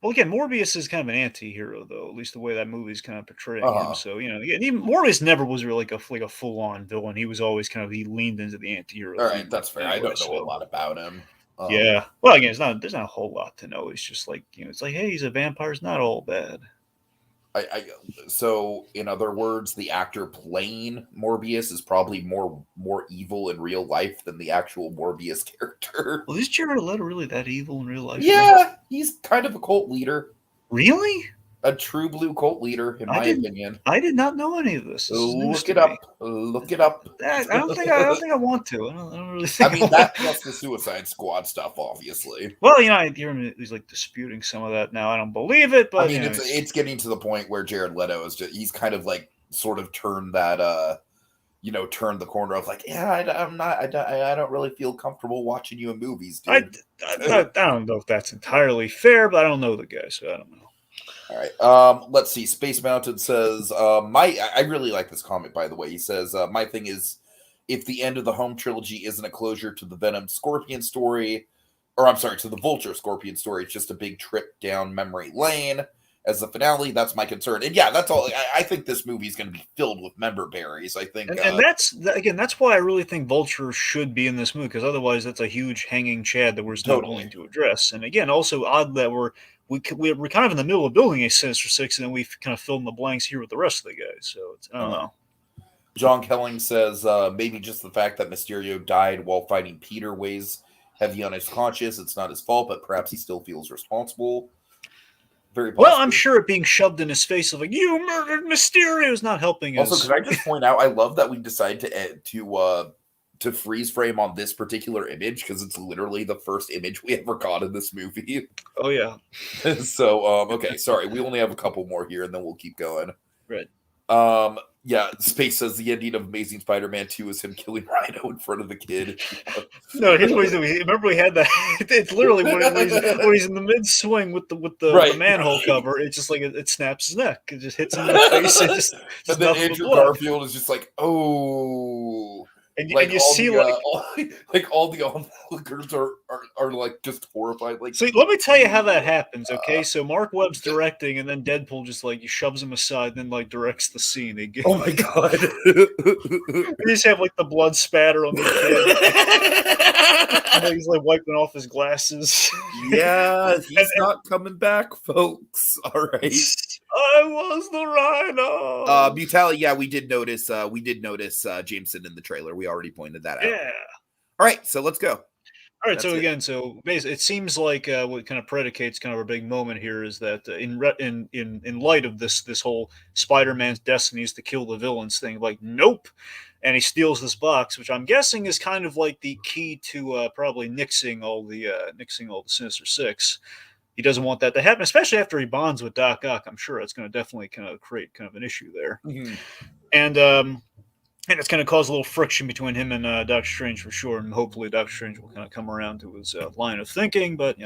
Well, again, Morbius is kind of an anti-hero, though. At least the way that movie's kind of portraying him. So, Morbius never was really like a full-on villain. He was always he leaned into the anti-hero. All right, that's fair. Anyway, I don't know a lot about him. Yeah. Well, again, there's not a whole lot to know. It's just like, it's like, hey, he's a vampire. It's not all bad. So, in other words, the actor playing Morbius is probably more evil in real life than the actual Morbius character. Well, is Jared Leto really that evil in real life? Yeah, he's kind of a cult leader. Really? A true blue cult leader, in my opinion. I did not know any of this. Look it up. Look it up. I don't think I want to. I don't really think. I mean, that plus the Suicide Squad stuff, obviously. Well, I hear him. He's like disputing some of that now. I don't believe it, but I mean, it's getting to the point where Jared Leto he's kind of like sort of turned that turned the corner of like, yeah, I don't really feel comfortable watching you in movies, dude. I don't know if that's entirely fair, but I don't know the guy, so I don't know. All right. Let's see. Space Mountain says, I really like this comment, by the way. He says, my thing is, if the end of the Home trilogy isn't a closure to the Venom Scorpion story, or I'm sorry, to the Vulture Scorpion story, it's just a big trip down memory lane as the finale. That's my concern. And yeah, that's all. I think this movie is going to be filled with member berries. I think, and that's why I really think Vulture should be in this movie, because otherwise that's a huge hanging chad that we're not willing to address. And again, also odd that we're kind of in the middle of building a Sinister Six, and then we kind of fill in the blanks here with the rest of the guys. So I don't know. John Kelling says maybe just the fact that Mysterio died while fighting Peter weighs heavy on his conscience. It's not his fault, but perhaps he still feels responsible. Very possible. Well, I'm sure it being shoved in his face of like, you murdered Mysterio is not helping us. Also, could I just point out, I love that we decided to freeze frame on this particular image, because it's literally the first image we ever got in this movie. Oh, yeah. So, okay, sorry. We only have a couple more here, and then we'll keep going. Right. Yeah, Space says the ending of Amazing Spider-Man 2 is him killing Rhino in front of the kid. No, here's what he's doing. Remember we had that? It's literally when he's in the mid-swing with the manhole cover, it's just like it snaps his neck. It just hits him in the face. And then Andrew Garfield is just like, oh... And you see all the onlookers are like just horrified. Like, so let me tell you how that happens. Okay, so Mark Webb's directing, and then Deadpool just like shoves him aside, and then like directs the scene. Oh my god! You just have like the blood spatter on the kid. And he's like wiping off his glasses. Yeah, he's not coming back, folks. All right. I was the Rhino. Mutali, yeah, we did notice Jameson in the trailer. We already pointed that out. Yeah. All right, so let's go. All right, so again, basically, it seems like what kind of predicates kind of a big moment here is that in light of this whole Spider-Man's destiny is to kill the villains thing, like nope, and he steals this box, which I'm guessing is kind of like the key to probably nixing all the Sinister Six. He doesn't want that to happen, especially after he bonds with Doc Ock. I'm sure it's going to definitely kind of create kind of an issue there, and it's going to cause a little friction between him and Doctor Strange for sure. And hopefully, Doctor Strange will kind of come around to his line of thinking. But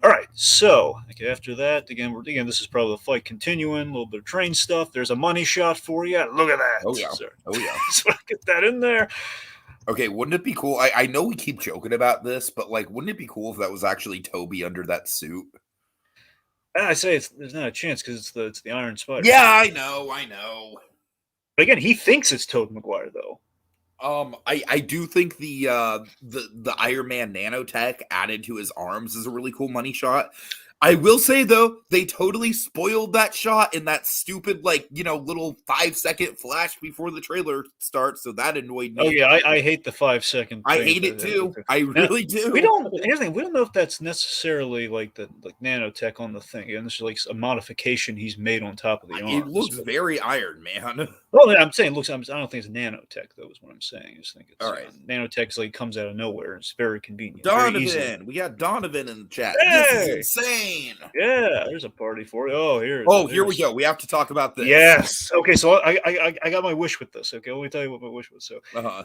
all right. So after that, again, this is probably the fight continuing. A little bit of train stuff. There's a money shot for you. Look at that. Oh yeah. Oh yeah. So get that in there. Okay, wouldn't it be cool? I know we keep joking about this, but like, wouldn't it be cool if that was actually Toby under that suit? I say there's not a chance because it's the Iron Spider. Yeah, I know. But again, he thinks it's Tobey Maguire though. I do think the Iron Man nanotech added to his arms is a really cool money shot. I will say though, they totally spoiled that shot in that stupid little 5-second flash before the trailer starts, so that annoyed Oh me. yeah, I hate the 5 second I thing. hate it too. I Now, really we do. don't. Here's the thing: we don't know if that's necessarily like the nanotech on the thing, and this is like a modification he's made on top of the It arms. looks But, very Iron Man. well, I'm saying, looks. I don't think it's nanotech though. Is what I'm saying. I just think All it's right, nanotech like comes out of nowhere. It's very convenient, very easily. Donovan. We got Donovan in the chat. This is Hey, insane. yeah, there's a party for you. Oh, Here we go. We have to talk about this. Yes. Okay, so I got my wish with this. Okay, let me tell you what my wish was. So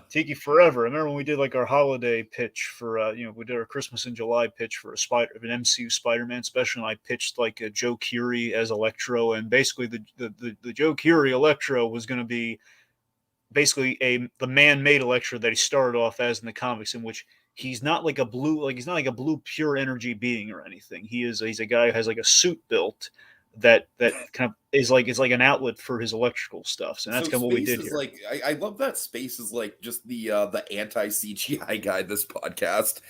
Tiki Forever. I remember when we did like our holiday pitch for we did our Christmas in July pitch for an MCU Spider-Man special, and I pitched like a Joe Curie as Electro, and basically the Joe Curie Electro was going to be basically the man-made Electro that he started off as in the comics, in which he's not like he's not like a blue pure energy being or anything. He's a guy who has like a suit built that kind of is like it's like an outlet for his electrical stuff. So that's kind of what we did here. Like I love that Space is like just the anti CGI guy this podcast.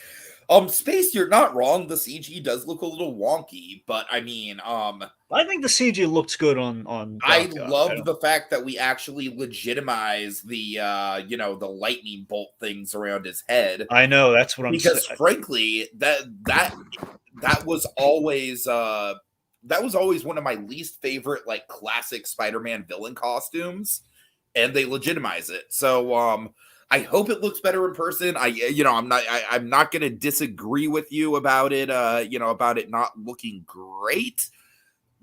Space, you're not wrong. The CG does look a little wonky, but I mean, I think the CG looks good on. I love the fact that we actually legitimize the the lightning bolt things around his head. I know that's what I'm saying. Because frankly, that was always one of my least favorite like classic Spider-Man villain costumes, and they legitimize it. So I hope it looks better in person. I'm not going to disagree with you about it. About it not looking great.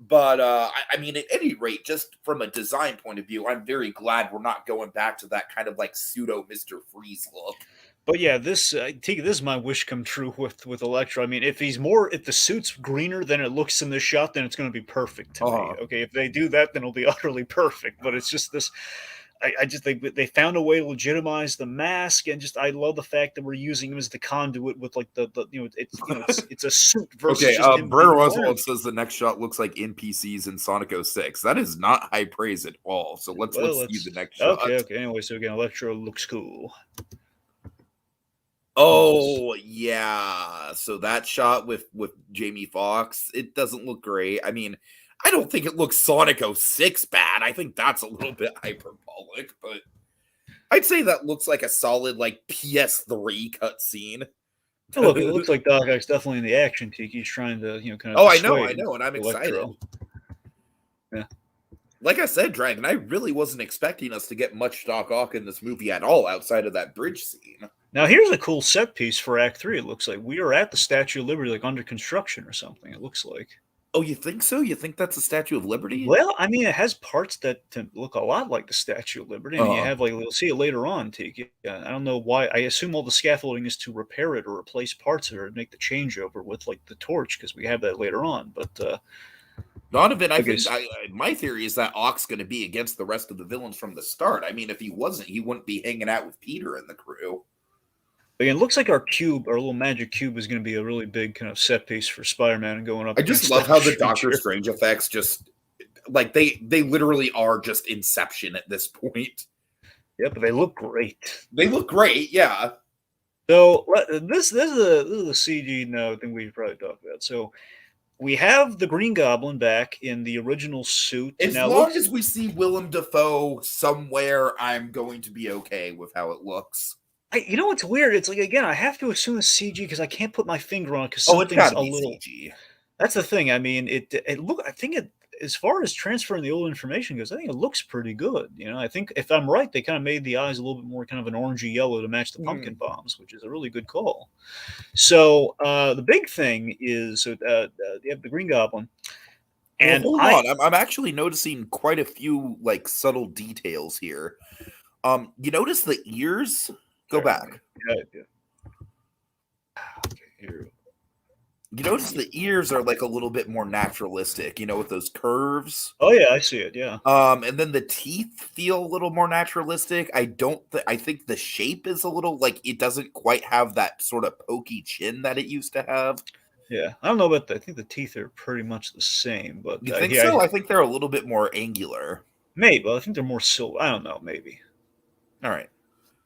But I mean, at any rate, just from a design point of view, I'm very glad we're not going back to that kind of like pseudo Mr. Freeze look. But yeah, this is my wish come true with Electro. I mean, if the suit's greener than it looks in this shot, then it's going to be perfect to me. Okay, if they do that, then it'll be utterly perfect. But it's just this. They found a way to legitimize the mask, and just I love the fact that we're using him as the conduit with like it's a suit versus. Okay, Brer Oswald says the next shot looks like NPCs in Sonic 06. That is not high praise at all. So let's see the next shot. Okay. Anyway, so again, Electro looks cool. Oh yeah, so that shot with Jamie Foxx, it doesn't look great. I mean, I don't think it looks Sonic 06 bad. I think that's a little bit hyperbolic, but I'd say that looks like a solid like PS3 cutscene. Look, it looks like Doc Ock's definitely in the action. Tiki's trying to kind of. Oh, I know, and I'm excited. Yeah. Like I said, Dragon, I really wasn't expecting us to get much Doc Ock in this movie at all outside of that bridge scene. Now, here's a cool set piece for Act 3. It looks like we are at the Statue of Liberty, like under construction or something. It looks like. Oh, you think so? You think that's the Statue of Liberty? Well, I mean, it has parts that look a lot like the Statue of Liberty. I mean, you have we'll see it later on, Tiki. I don't know why. I assume all the scaffolding is to repair it or replace parts of it or make the changeover with like the torch because we have that later on. But Donovan, I think my theory is that Ock's going to be against the rest of the villains from the start. I mean, if he wasn't, he wouldn't be hanging out with Peter and the crew. Again, it looks like our little magic cube, is going to be a really big kind of set piece for Spider-Man and going up. I just love how the Doctor Strange effects just like they literally are just Inception at this point. Yeah, but they look great. They look great, yeah. So this is the CG thing we probably talked about. So we have the Green Goblin back in the original suit. As long as we see Willem Dafoe somewhere, I'm going to be okay with how it looks. You know what's weird? It's like, again, I have to assume it's CG because I can't put my finger on it because it's gotta be little CG. That's the thing. I mean, I think as far as transferring the old information goes, I think it looks pretty good. I think if I'm right, they kind of made the eyes a little bit more kind of an orangey yellow to match the pumpkin bombs, which is a really good call. So the big thing is you have the Green Goblin. And hold on, I'm actually noticing quite a few like subtle details here. You notice the ears? Go back. Yeah. Okay, here. You notice the ears are like a little bit more naturalistic, with those curves. Oh yeah, I see it. Yeah. And then the teeth feel a little more naturalistic. I think the shape is a little like it doesn't quite have that sort of pokey chin that it used to have. Yeah, I don't know about that. I think the teeth are pretty much the same, but you think so? I think they're a little bit more angular. Maybe. I think they're more silver. I don't know. Maybe. All right.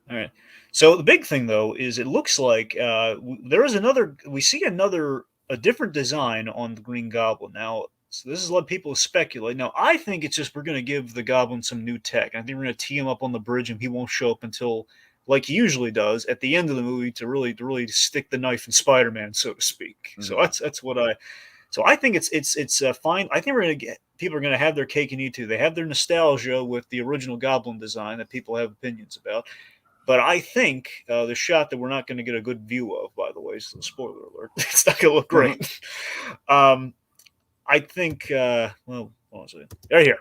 All right. So the big thing, though, is it looks like there is another. We see a different design on the Green Goblin now. So this has led people to speculate. Now, I think it's just we're going to give the Goblin some new tech. I think we're going to tee him up on the bridge, and he won't show up until, like he usually does, at the end of the movie to really stick the knife in Spider-Man, so to speak. Mm-hmm. So that's what I. So I think it's fine. I think we're going to get people are going to have their cake and eat too. They have their nostalgia with the original Goblin design that people have opinions about. But I think the shot that we're not going to get a good view of, by the way, so spoiler alert, it's not going to look great. I think, well, what was it? Right here.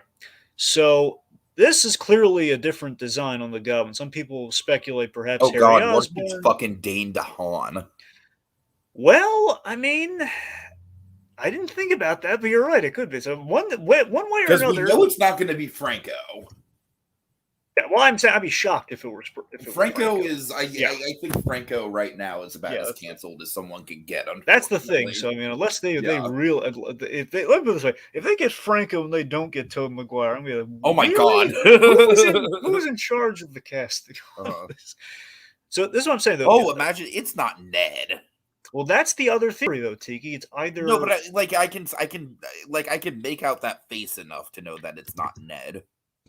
So this is clearly a different design on the Goblin. Some people speculate perhaps Harry Osborn. What if it's fucking Dane DeHaan? Well, I mean, I didn't think about that, but you're right. It could be. So one way or another. Because we know it's not going to be Franco. Yeah, well, I'm saying I'd be shocked if it were Franco. I think Franco right now is about as canceled as someone can get. That's the thing. So I mean, unless they if they let me put it this way, if they get Franco and they don't get Tobey Maguire, I'm gonna be like, oh my god, who's in charge of the casting? So this is what I'm saying though. Oh, imagine it's not Ned. Well, that's the other theory though, Tiki. It's either no, but I can make out that face enough to know that it's not Ned.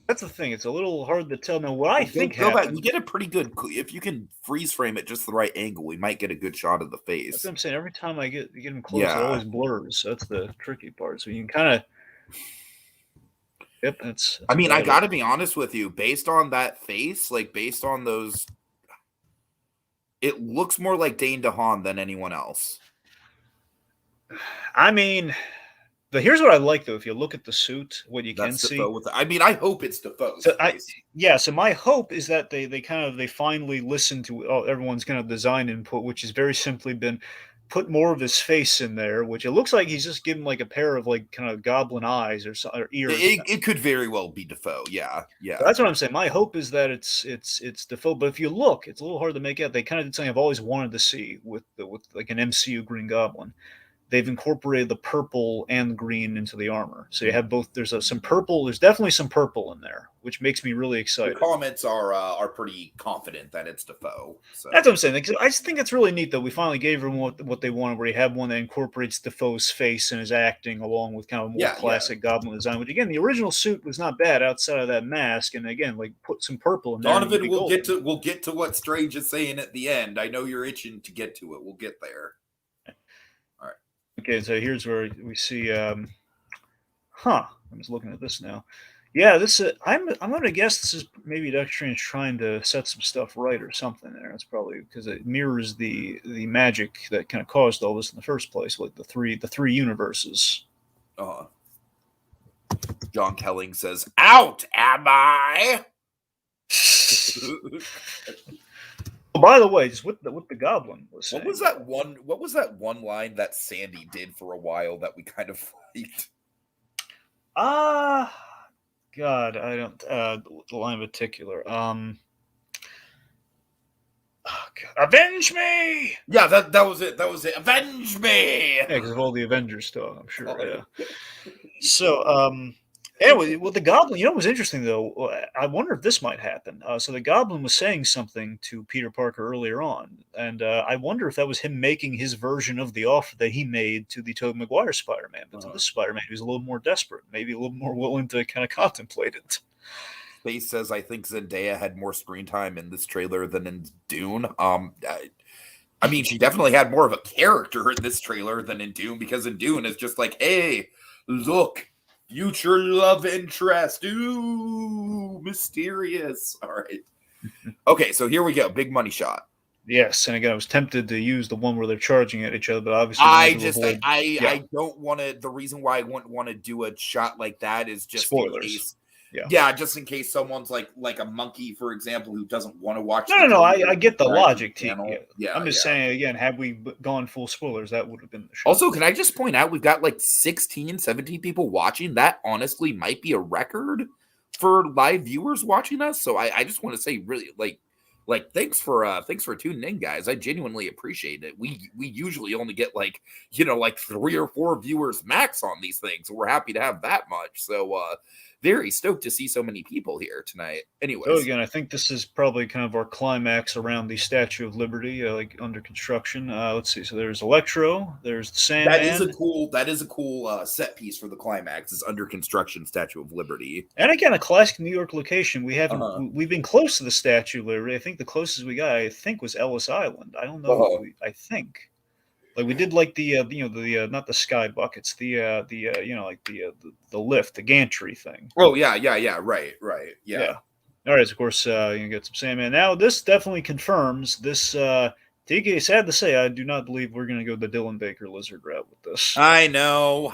That's the thing. It's a little hard to tell. Now, what I think go back. We get a pretty good. If you can freeze frame it just the right angle, we might get a good shot of the face. That's what I'm saying. Every time I get him close, it always blurs. So that's the tricky part. So you can kind of. Yep, that's I mean, I got to be honest with you. Based on that face, based on those, it looks more like Dane DeHaan than anyone else. I mean. But here's what I like, though. If you look at the suit, what you can see. I hope it's Defoe. So my hope is that they finally listen to everyone's kind of design input, which has very simply been put more of his face in there, which it looks like he's just given like a pair of kind of goblin eyes or ears. It could very well be Defoe. Yeah. So that's what I'm saying. My hope is that it's Defoe. But if you look, it's a little hard to make out. They kind of did something I've always wanted to see with like an MCU Green Goblin. They've incorporated the purple and green into the armor. So you have both. There's some purple. There's definitely some purple in there, which makes me really excited. The comments are pretty confident that it's Defoe. So. That's what I'm saying. I just think it's really neat that we finally gave them what they wanted, where you have one that incorporates Defoe's face and his acting along with kind of more classic Goblin design, which again, the original suit was not bad outside of that mask. And again, put some purple in there. Donovan, we'll get to what Strange is saying at the end. I know you're itching to get to it. We'll get there. Okay, so here's where we see. I'm just looking at this now. Yeah, this I'm going to guess this is maybe Doctor Strange trying to set some stuff right or something there. That's probably because it mirrors the magic that kind of caused all this in the first place, like the three universes. John Kelling says, "Out am I?" By the way, just what the Goblin was saying. What was that one line that Sandy did for a while that we kind of liked? God, I don't the line in particular. Avenge me! Yeah, that was it. Avenge me! Yeah, because of all the Avengers stuff, I'm sure. Yeah. So, anyway, with the Goblin, what was interesting, though, I wonder if this might happen. So the Goblin was saying something to Peter Parker earlier on, and I wonder if that was him making his version of the offer that he made to the Tobey Maguire Spider-Man, but to this Spider-Man, he was a little more desperate, maybe a little more willing to kind of contemplate it. Space says, I think Zendaya had more screen time in this trailer than in Dune. I mean, she definitely had more of a character in this trailer than in Dune, because in Dune, it's just like, hey, look, future love interest. Ooh, mysterious. All right. Okay, so here we go. Big money shot. Yes, and again, I was tempted to use the one where they're charging at each other, but obviously, I don't want to. The reason why I wouldn't want to do a shot like that is just spoilers. In case, yeah, just in case someone's like a monkey, for example, who doesn't want to watch. No. I get the logic, T. Yeah, I'm just saying again. Had we gone full spoilers, that would have been the show. Also, can I just point out we've got 16, 17 people watching. That honestly might be a record for live viewers watching us. So I just want to say, really, thanks for tuning in, guys. I genuinely appreciate it. We usually only get 3 or 4 viewers max on these things, so we're happy to have that much. So very stoked to see so many people here tonight. Anyways. So again, I think this is probably kind of our climax around the Statue of Liberty, like under construction. Let's see. So there's Electro. There's the Sandman. That is a cool set piece for the climax. Is under construction Statue of Liberty. And again, a classic New York location. We've been close to the Statue of Liberty. I think the closest we got, I think, was Ellis Island. I don't know. I think. Like we did, like the not the sky buckets, the lift, the gantry thing. Oh yeah, right, yeah. All right, of course, you get some Sandman. Now this definitely confirms this. Tiki, sad to say, I do not believe we're going to go the Dylan Baker lizard route with this. I know.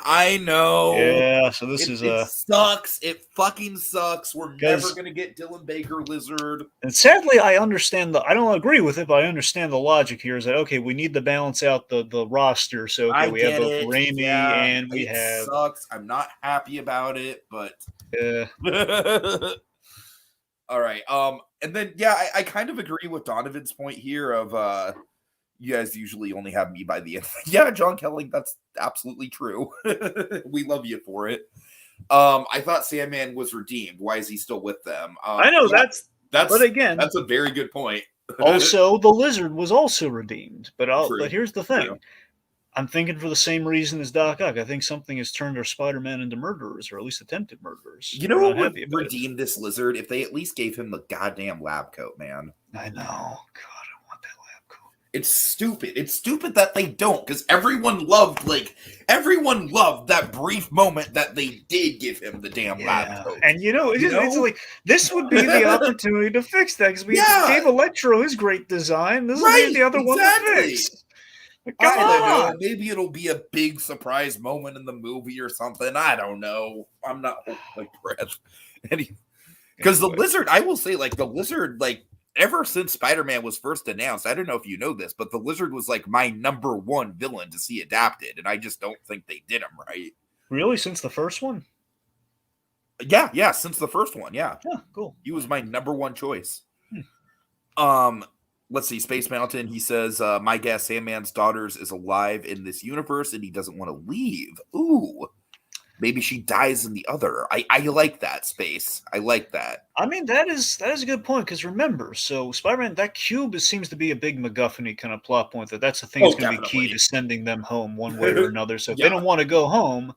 Yeah, so it sucks. It fucking sucks. We're never going to get Dylan Baker lizard. And sadly, I understand I don't agree with it, but I understand the logic here. Is that okay? We need to balance out the roster. So we have both Raimi and we have. It sucks. I'm not happy about it, but. Yeah. All right. And then I kind of agree with Donovan's point here of you guys usually only have me by the end. Yeah, John Kelly, that's absolutely true. We love you for it. I thought Sandman was redeemed. Why is he still with them? I know but again, that's a very good point. Also, the lizard was also redeemed. But here's the thing. True. I'm thinking for the same reason as Doc Ock. I think something has turned our Spider-Man into murderers, or at least attempted murderers. You know what would redeem this lizard? If they at least gave him the goddamn lab coat, man. I know. God, I want that lab coat. It's stupid. It's stupid that they don't, because everyone loved that brief moment that they did give him the damn lab coat. And it's like this would be the opportunity to fix that, because we gave Electro his great design. This would be the other one to fix. I don't know. Maybe it'll be a big surprise moment in the movie or something. I don't know. I'm not holding my breath. Because the lizard, I will say, like, the lizard, like, ever since Spider-Man was first announced, I don't know if you know this, but the lizard was, like, my number one villain to see adapted, and I just don't think they did him right. Really? Since the first one? Yeah, since the first one, yeah. Yeah, cool. He was my number one choice. Let's see, Space Mountain, he says, my guess, Sandman's daughters is alive in this universe and he doesn't want to leave. Ooh, maybe she dies in the other. I like that, Space. I like that. I mean, that is a good point, because remember, so Spider-Man, that cube seems to be a big MacGuffin kind of plot point, that's the thing that's going to be key to sending them home one way or another. So if they don't want to go home,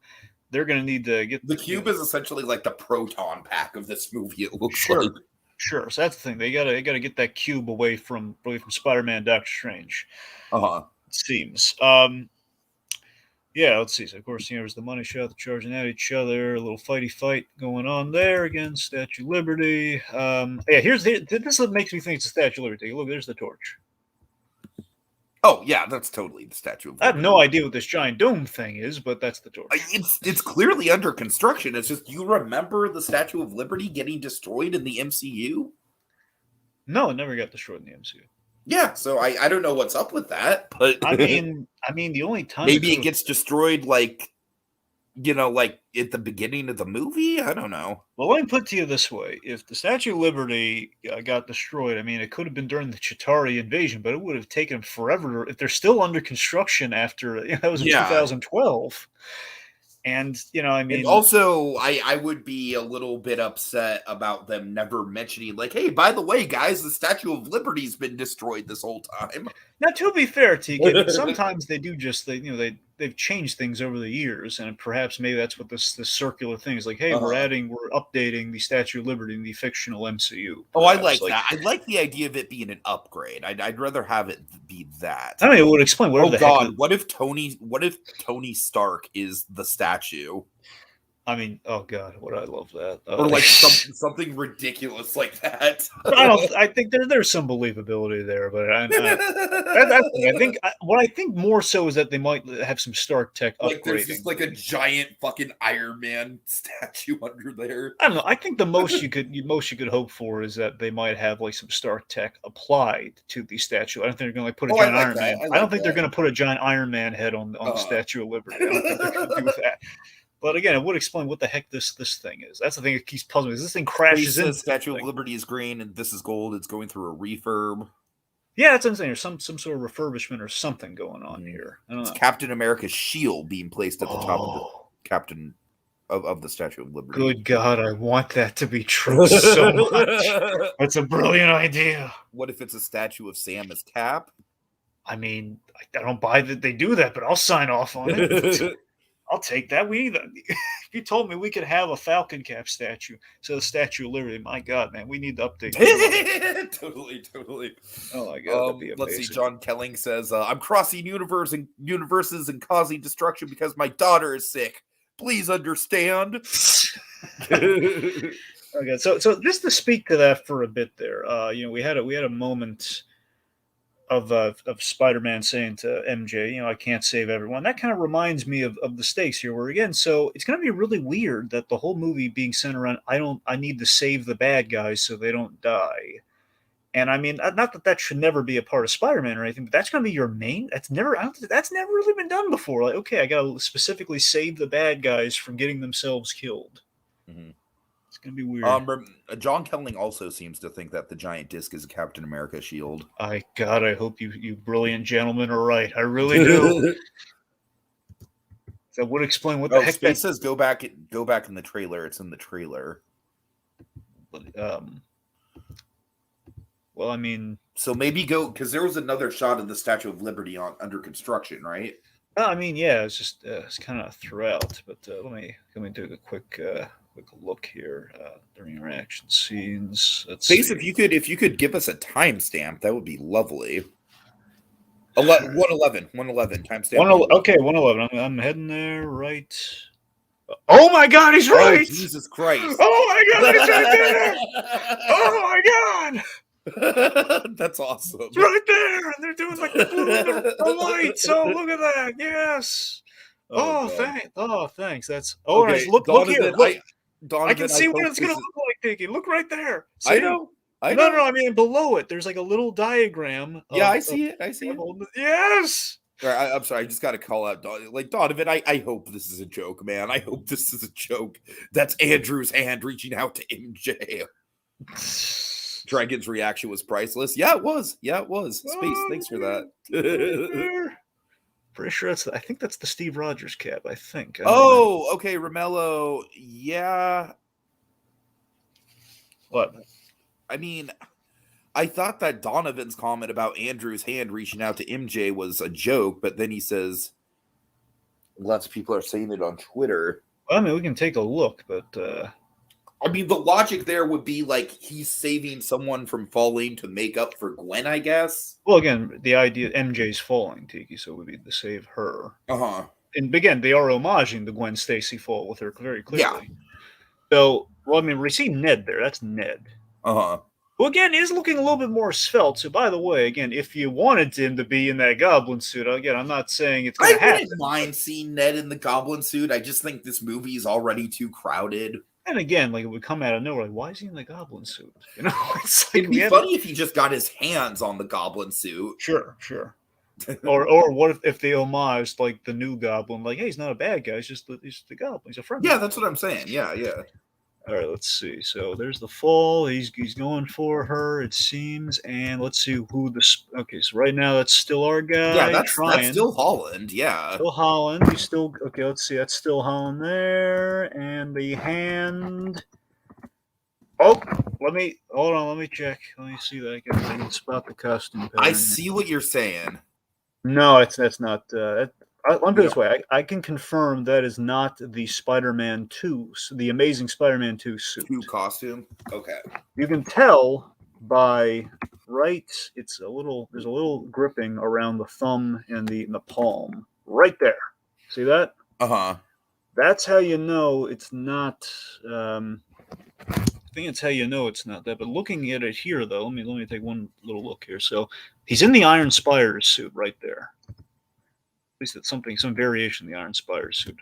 they're going to need to get... The cube is essentially like the proton pack of this movie, it looks like. Sure, so that's the thing. They gotta get that cube away from Spider-Man, Doctor Strange. It seems. Let's see. So of course, there's the money shot, the charging at each other, a little fighty fight going on there again. Statue of Liberty. This makes me think it's a Statue of Liberty. Look, there's the torch. Oh yeah, that's totally the Statue of Liberty. I have no idea what this giant dome thing is, but that's the torch. It's clearly under construction. It's just, you remember the Statue of Liberty getting destroyed in the MCU? No, it never got destroyed in the MCU. Yeah, so I don't know what's up with that, but I mean the only time maybe it gets destroyed like at the beginning of the movie. I don't know. Well, let me put it to you this way: if the Statue of Liberty got destroyed, I mean, it could have been during the Chitauri invasion, but it would have taken forever. If they're still under construction after that was in 2012. And, and also I would be a little bit upset about them never mentioning, like, hey, by the way, guys, the Statue of Liberty's been destroyed this whole time. Now, to be fair, Tiki, sometimes they do just, they've changed things over the years, and perhaps maybe that's what this circular thing is like. Hey, we're updating the Statue of Liberty in the fictional MCU. Perhaps. Oh, I like that. I like the idea of it being an upgrade. I'd rather have it be that. I mean, it would explain whatever what if Tony Stark is the statue? I mean, oh god, would I love that? Or like something ridiculous like that. I think there's some believability there, but I think more so is that they might have some Stark tech upgrading. Like there's just like a giant fucking Iron Man statue under there. I don't know. I think the most you could hope for is that they might have like some Stark tech applied to the statue. I don't think they're going to put a giant Iron Man. I don't think they're going to put a giant Iron Man head on the Statue of Liberty. I don't think they're going to do that. But again, it would explain what the heck this thing is. That's the thing that keeps puzzling me. This thing crashes in. The Statue of Liberty is green and this is gold. It's going through a refurb. Yeah, that's what I'm saying. There's some sort of refurbishment or something going on here. I don't know. Captain America's shield being placed at the top of the Captain of the Statue of Liberty. Good God, I want that to be true so much. That's a brilliant idea. What if it's a statue of Sam as Cap? I mean, I don't buy that they do that, but I'll sign off on it. I'll take that. If you told me we could have a Falcon Cap statue, so the Statue of Liberty, my God, man, we need to update that. Totally. Oh my God, that'd be amazing. Let's see. John Kelling says, "I'm crossing universes and causing destruction because my daughter is sick. Please understand." Okay, so just to speak to that for a bit there, we had a moment of Spider-Man saying to MJ, I can't save everyone. That kind of reminds me of the stakes here, where again, so it's going to be really weird that the whole movie being centered around I need to save the bad guys so they don't die. And I mean, not that should never be a part of Spider-Man or anything, but that's going to be your main. That's never really been done before. Like, okay, I got to specifically save the bad guys from getting themselves killed. Mm-hmm. It's going to be weird. John Kelling also seems to think that the giant disc is a Captain America shield. I hope you brilliant gentlemen are right. I really do. That would explain what the heck. Space says go back in the trailer. It's in the trailer. Well, I mean, so maybe go, because there was another shot of the Statue of Liberty under construction, right? I mean, yeah, it's just it's kind of throughout. But let me do a quick look here during our action scenes. Let's Space, see. if you could give us a timestamp, that would be lovely. 111 timestamp. Okay, 111. I'm heading there right. Oh my God, he's right! Oh, Jesus Christ! Oh my God, he's right there! Oh my God! That's awesome. It's right there, and they're doing like the lights. Oh, look at that! Yes. Thanks. That's okay. Nice. Look here. Look. Donovan, I can see what it's going to look like, Tiki. Look right there. See? I know. No, I mean below it. There's like a little diagram. I see it. Yes. I'm sorry. I just got to call out Donovan. I hope this is a joke, man. I hope this is a joke. That's Andrew's hand reaching out to MJ. Dragon's reaction was priceless. Yeah, it was. Space, thanks for that. Pretty sure I think that's the Steve Rogers cap, I think. Okay, Romello. Yeah. What? I mean, I thought that Donovan's comment about Andrew's hand reaching out to MJ was a joke, but then he says lots of people are saying it on Twitter. Well, I mean, we can take a look, but I mean, the logic there would be like he's saving someone from falling to make up for Gwen, I guess. Well, again, the idea MJ's falling, Tiki, so it would be to save her. And again, they are homaging the Gwen Stacy fall with her very clearly. Yeah. So, well, I mean, we see Ned there. That's Ned. Who, again, is looking a little bit more svelte. So, by the way, again, if you wanted him to be in that Goblin suit, again, I'm not saying it's going to happen. I wouldn't mind seeing Ned in the Goblin suit. I just think this movie is already too crowded. And again, like, it would come out of nowhere. Like, why is he in the Goblin suit? It's like, it'd be funny if he just got his hands on the Goblin suit. Sure. or what if they homaged like the new Goblin? Like, hey, he's not a bad guy. He's the Goblin. He's a friend. Yeah, that's what I'm saying. Yeah. All right, let's see. So there's the fall. He's going for her, it seems. And let's see who okay, so right now that's still our guy. Yeah, that's still Holland. Yeah. Still Holland. He's still okay, let's see. That's still Holland there. And the hand. Oh, let me check. Let me see that. I can spot the costume pattern. I see what you're saying. No, that's not I'll put it this way. I can confirm that is not the Spider-Man 2, the Amazing Spider-Man 2 suit. 2 costume? Okay. You can tell by there's a little gripping around the thumb and the palm. Right there. See that? That's how you know it's not I think it's how you know it's not that. But looking at it here though, let me take one little look here. So he's in the Iron Spider suit right there. At least it's some variation of the Iron Spider suit.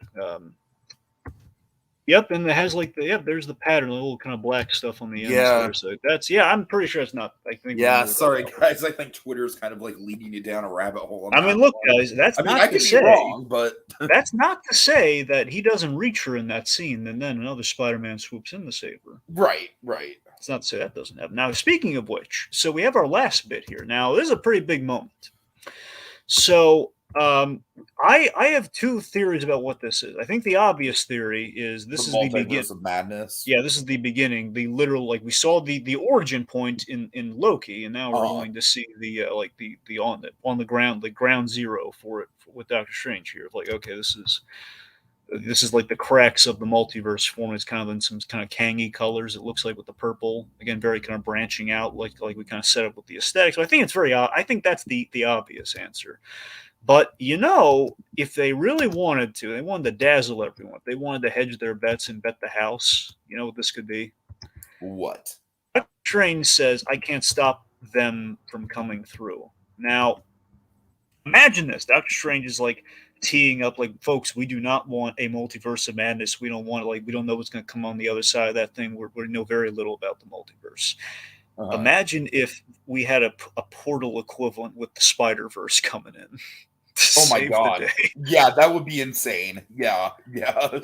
Yep, and it has there's the pattern, a little kind of black stuff on the inside. So I'm pretty sure it's not. I think. Yeah, sorry guys. I think Twitter's kind of like leading you down a rabbit hole. I mean, look, guys, that's not to say wrong, but that's not to say that he doesn't reach her in that scene, and then another Spider-Man swoops in to save her. Right. It's not to say that doesn't happen. Now, speaking of which, so we have our last bit here. Now, this is a pretty big moment. So I have two theories about what this is. I think the obvious theory is The this is the begin. multiverse of madness. Yeah, this is the beginning, the literal, like we saw the origin point in Loki, and now we're Uh-huh. going to see the like the on the ground, the ground zero for it with Doctor Strange here. Like, okay, this is like the cracks of the multiverse forming. It's kind of in some kind of kangy colors. It looks like with the purple again, very kind of branching out, like we kind of set up with the aesthetics. So I think it's very. I think that's the obvious answer. But if they really wanted to, they wanted to dazzle everyone. If they wanted to hedge their bets and bet the house. You know what this could be? What? Strange says, "I can't stop them from coming through." Now, imagine this: Doctor Strange is like teeing up, like, folks, we do not want a multiverse of madness. We don't want, like, we don't know what's going to come on the other side of that thing. We know very little about the multiverse. Uh-huh. Imagine if we had a portal equivalent with the Spider Verse coming in. Oh my Save the god. day. Yeah, that would be insane. Yeah.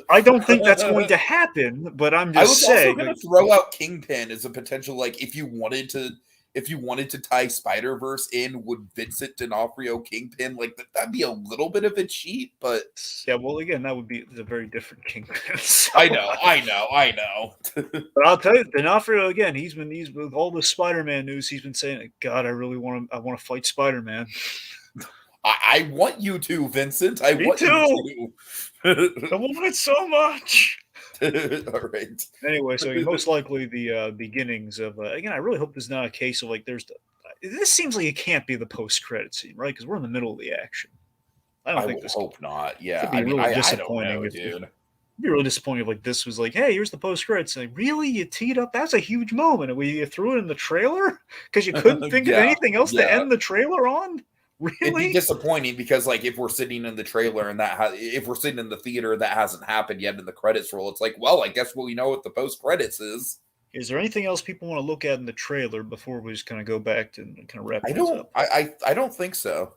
I don't think that's going to happen, but I'm I just was also saying. gonna Like, throw out Kingpin as a potential, like, if you wanted to tie Spider Verse in, would Vincent D'Onofrio Kingpin, like, that'd be a little bit of a cheat, but yeah, well, again, that would be a very different Kingpin. So, I know. but I'll tell you, D'Onofrio again. He's with all the Spider-Man news. He's been saying, like, God, I want to fight Spider-Man. I want you to, Vincent. I Me want too. you I want it so much. to. All right. Anyway, so most likely the beginnings of again. I really hope there's not a case of like this seems like it can't be the post-credit scene, right? Because we're in the middle of the action. I don't I think will this hope not. Yeah. could I be mean, really I don't disappointing know, if dude. it'd be really disappointing if like this was like, hey, here's the post credits. Like, really, you teed up? That's a huge moment, and you threw it in the trailer because you couldn't think of Yeah. anything else to Yeah. end the trailer on. It'd be Really? disappointing because, like, if we're sitting in the trailer and if we're sitting in the theater that hasn't happened yet in the credits roll, it's like, well, I guess we know what the post credits is. Is there anything else people want to look at in the trailer before we just kind of go back to and kind of wrap I things don't, up? I don't think so.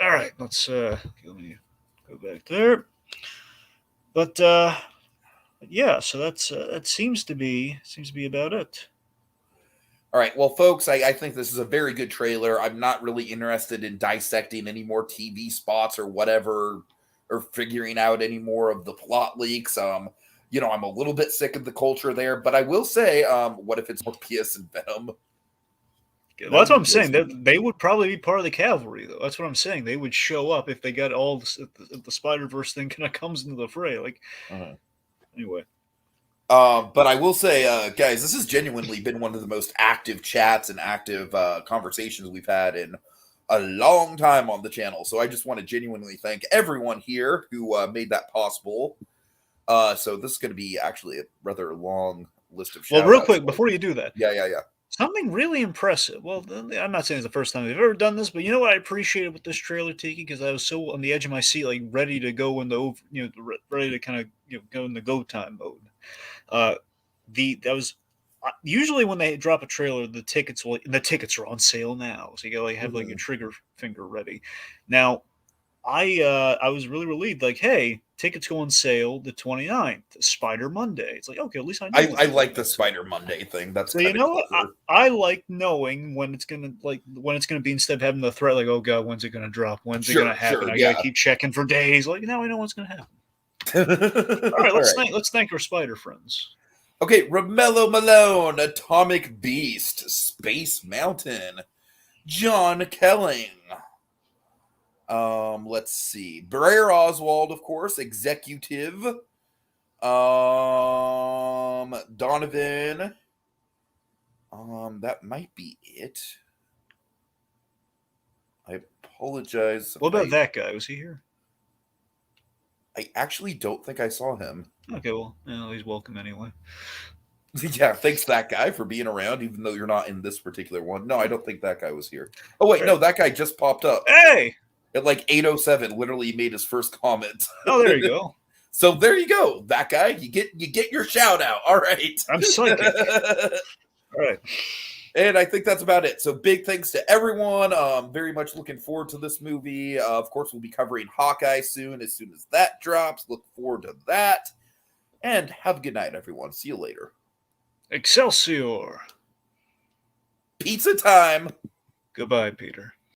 All right, let's let me go back there. But yeah, so that seems to be about it. All right, well, folks, I think this is a very good trailer. I'm not really interested in dissecting any more TV spots or whatever, or figuring out any more of the plot leaks. I'm a little bit sick of the culture there, but I will say, what if it's Morbius and Venom? Well, that's what I'm saying. Crazy. They would probably be part of the cavalry, though. That's what I'm saying. They would show up if they got all if the Spider Verse thing kind of comes into the fray. Like, Uh-huh. anyway. But I will say, guys, this has genuinely been one of the most active chats and active conversations we've had in a long time on the channel. So I just want to genuinely thank everyone here who made that possible. So this is going to be actually a rather long list of shout-outs. Well, real quick, before you do that. Yeah. Something really impressive. Well, I'm not saying it's the first time they've ever done this, but you know what I appreciated with this trailer, Tiki, because I was so on the edge of my seat, like ready to go in the ready to kind of go in the go time mode. That was usually when they drop a trailer, the tickets are on sale now, so you gotta have like your trigger finger ready. Now, I was really relieved, like, hey, tickets go on sale the 29th, Spider Monday. It's like, okay, at least I know. I like the Spider Monday thing. That's so you kind know of what? I like knowing when it's gonna be, instead of having the threat like, oh god, when's it gonna drop? When's it gonna happen? I gotta keep checking for days. Like, now I know what's gonna happen. All right, let's thank our spider friends. Okay, Romello Malone, Atomic Beast, Space Mountain, John Kelling. Let's see. Brer Oswald, of course, Executive. Donovan. That might be it. I apologize. What about that guy? Was he here? I actually don't think I saw him. Okay, well, he's welcome anyway. Yeah, thanks that guy for being around, even though you're not in this particular one. No, I don't think that guy was here. Oh wait, no, that guy just popped up. Hey! At like 8:07, literally made his first comment. Oh, there you go. So there you go. That guy, you get your shout out. All right. I'm psychic. All right. And I think that's about it. So big thanks to everyone. Very much looking forward to this movie. Of course, we'll be covering Hawkeye soon as that drops. Look forward to that. And have a good night, everyone. See you later. Excelsior. Pizza time. Goodbye, Peter.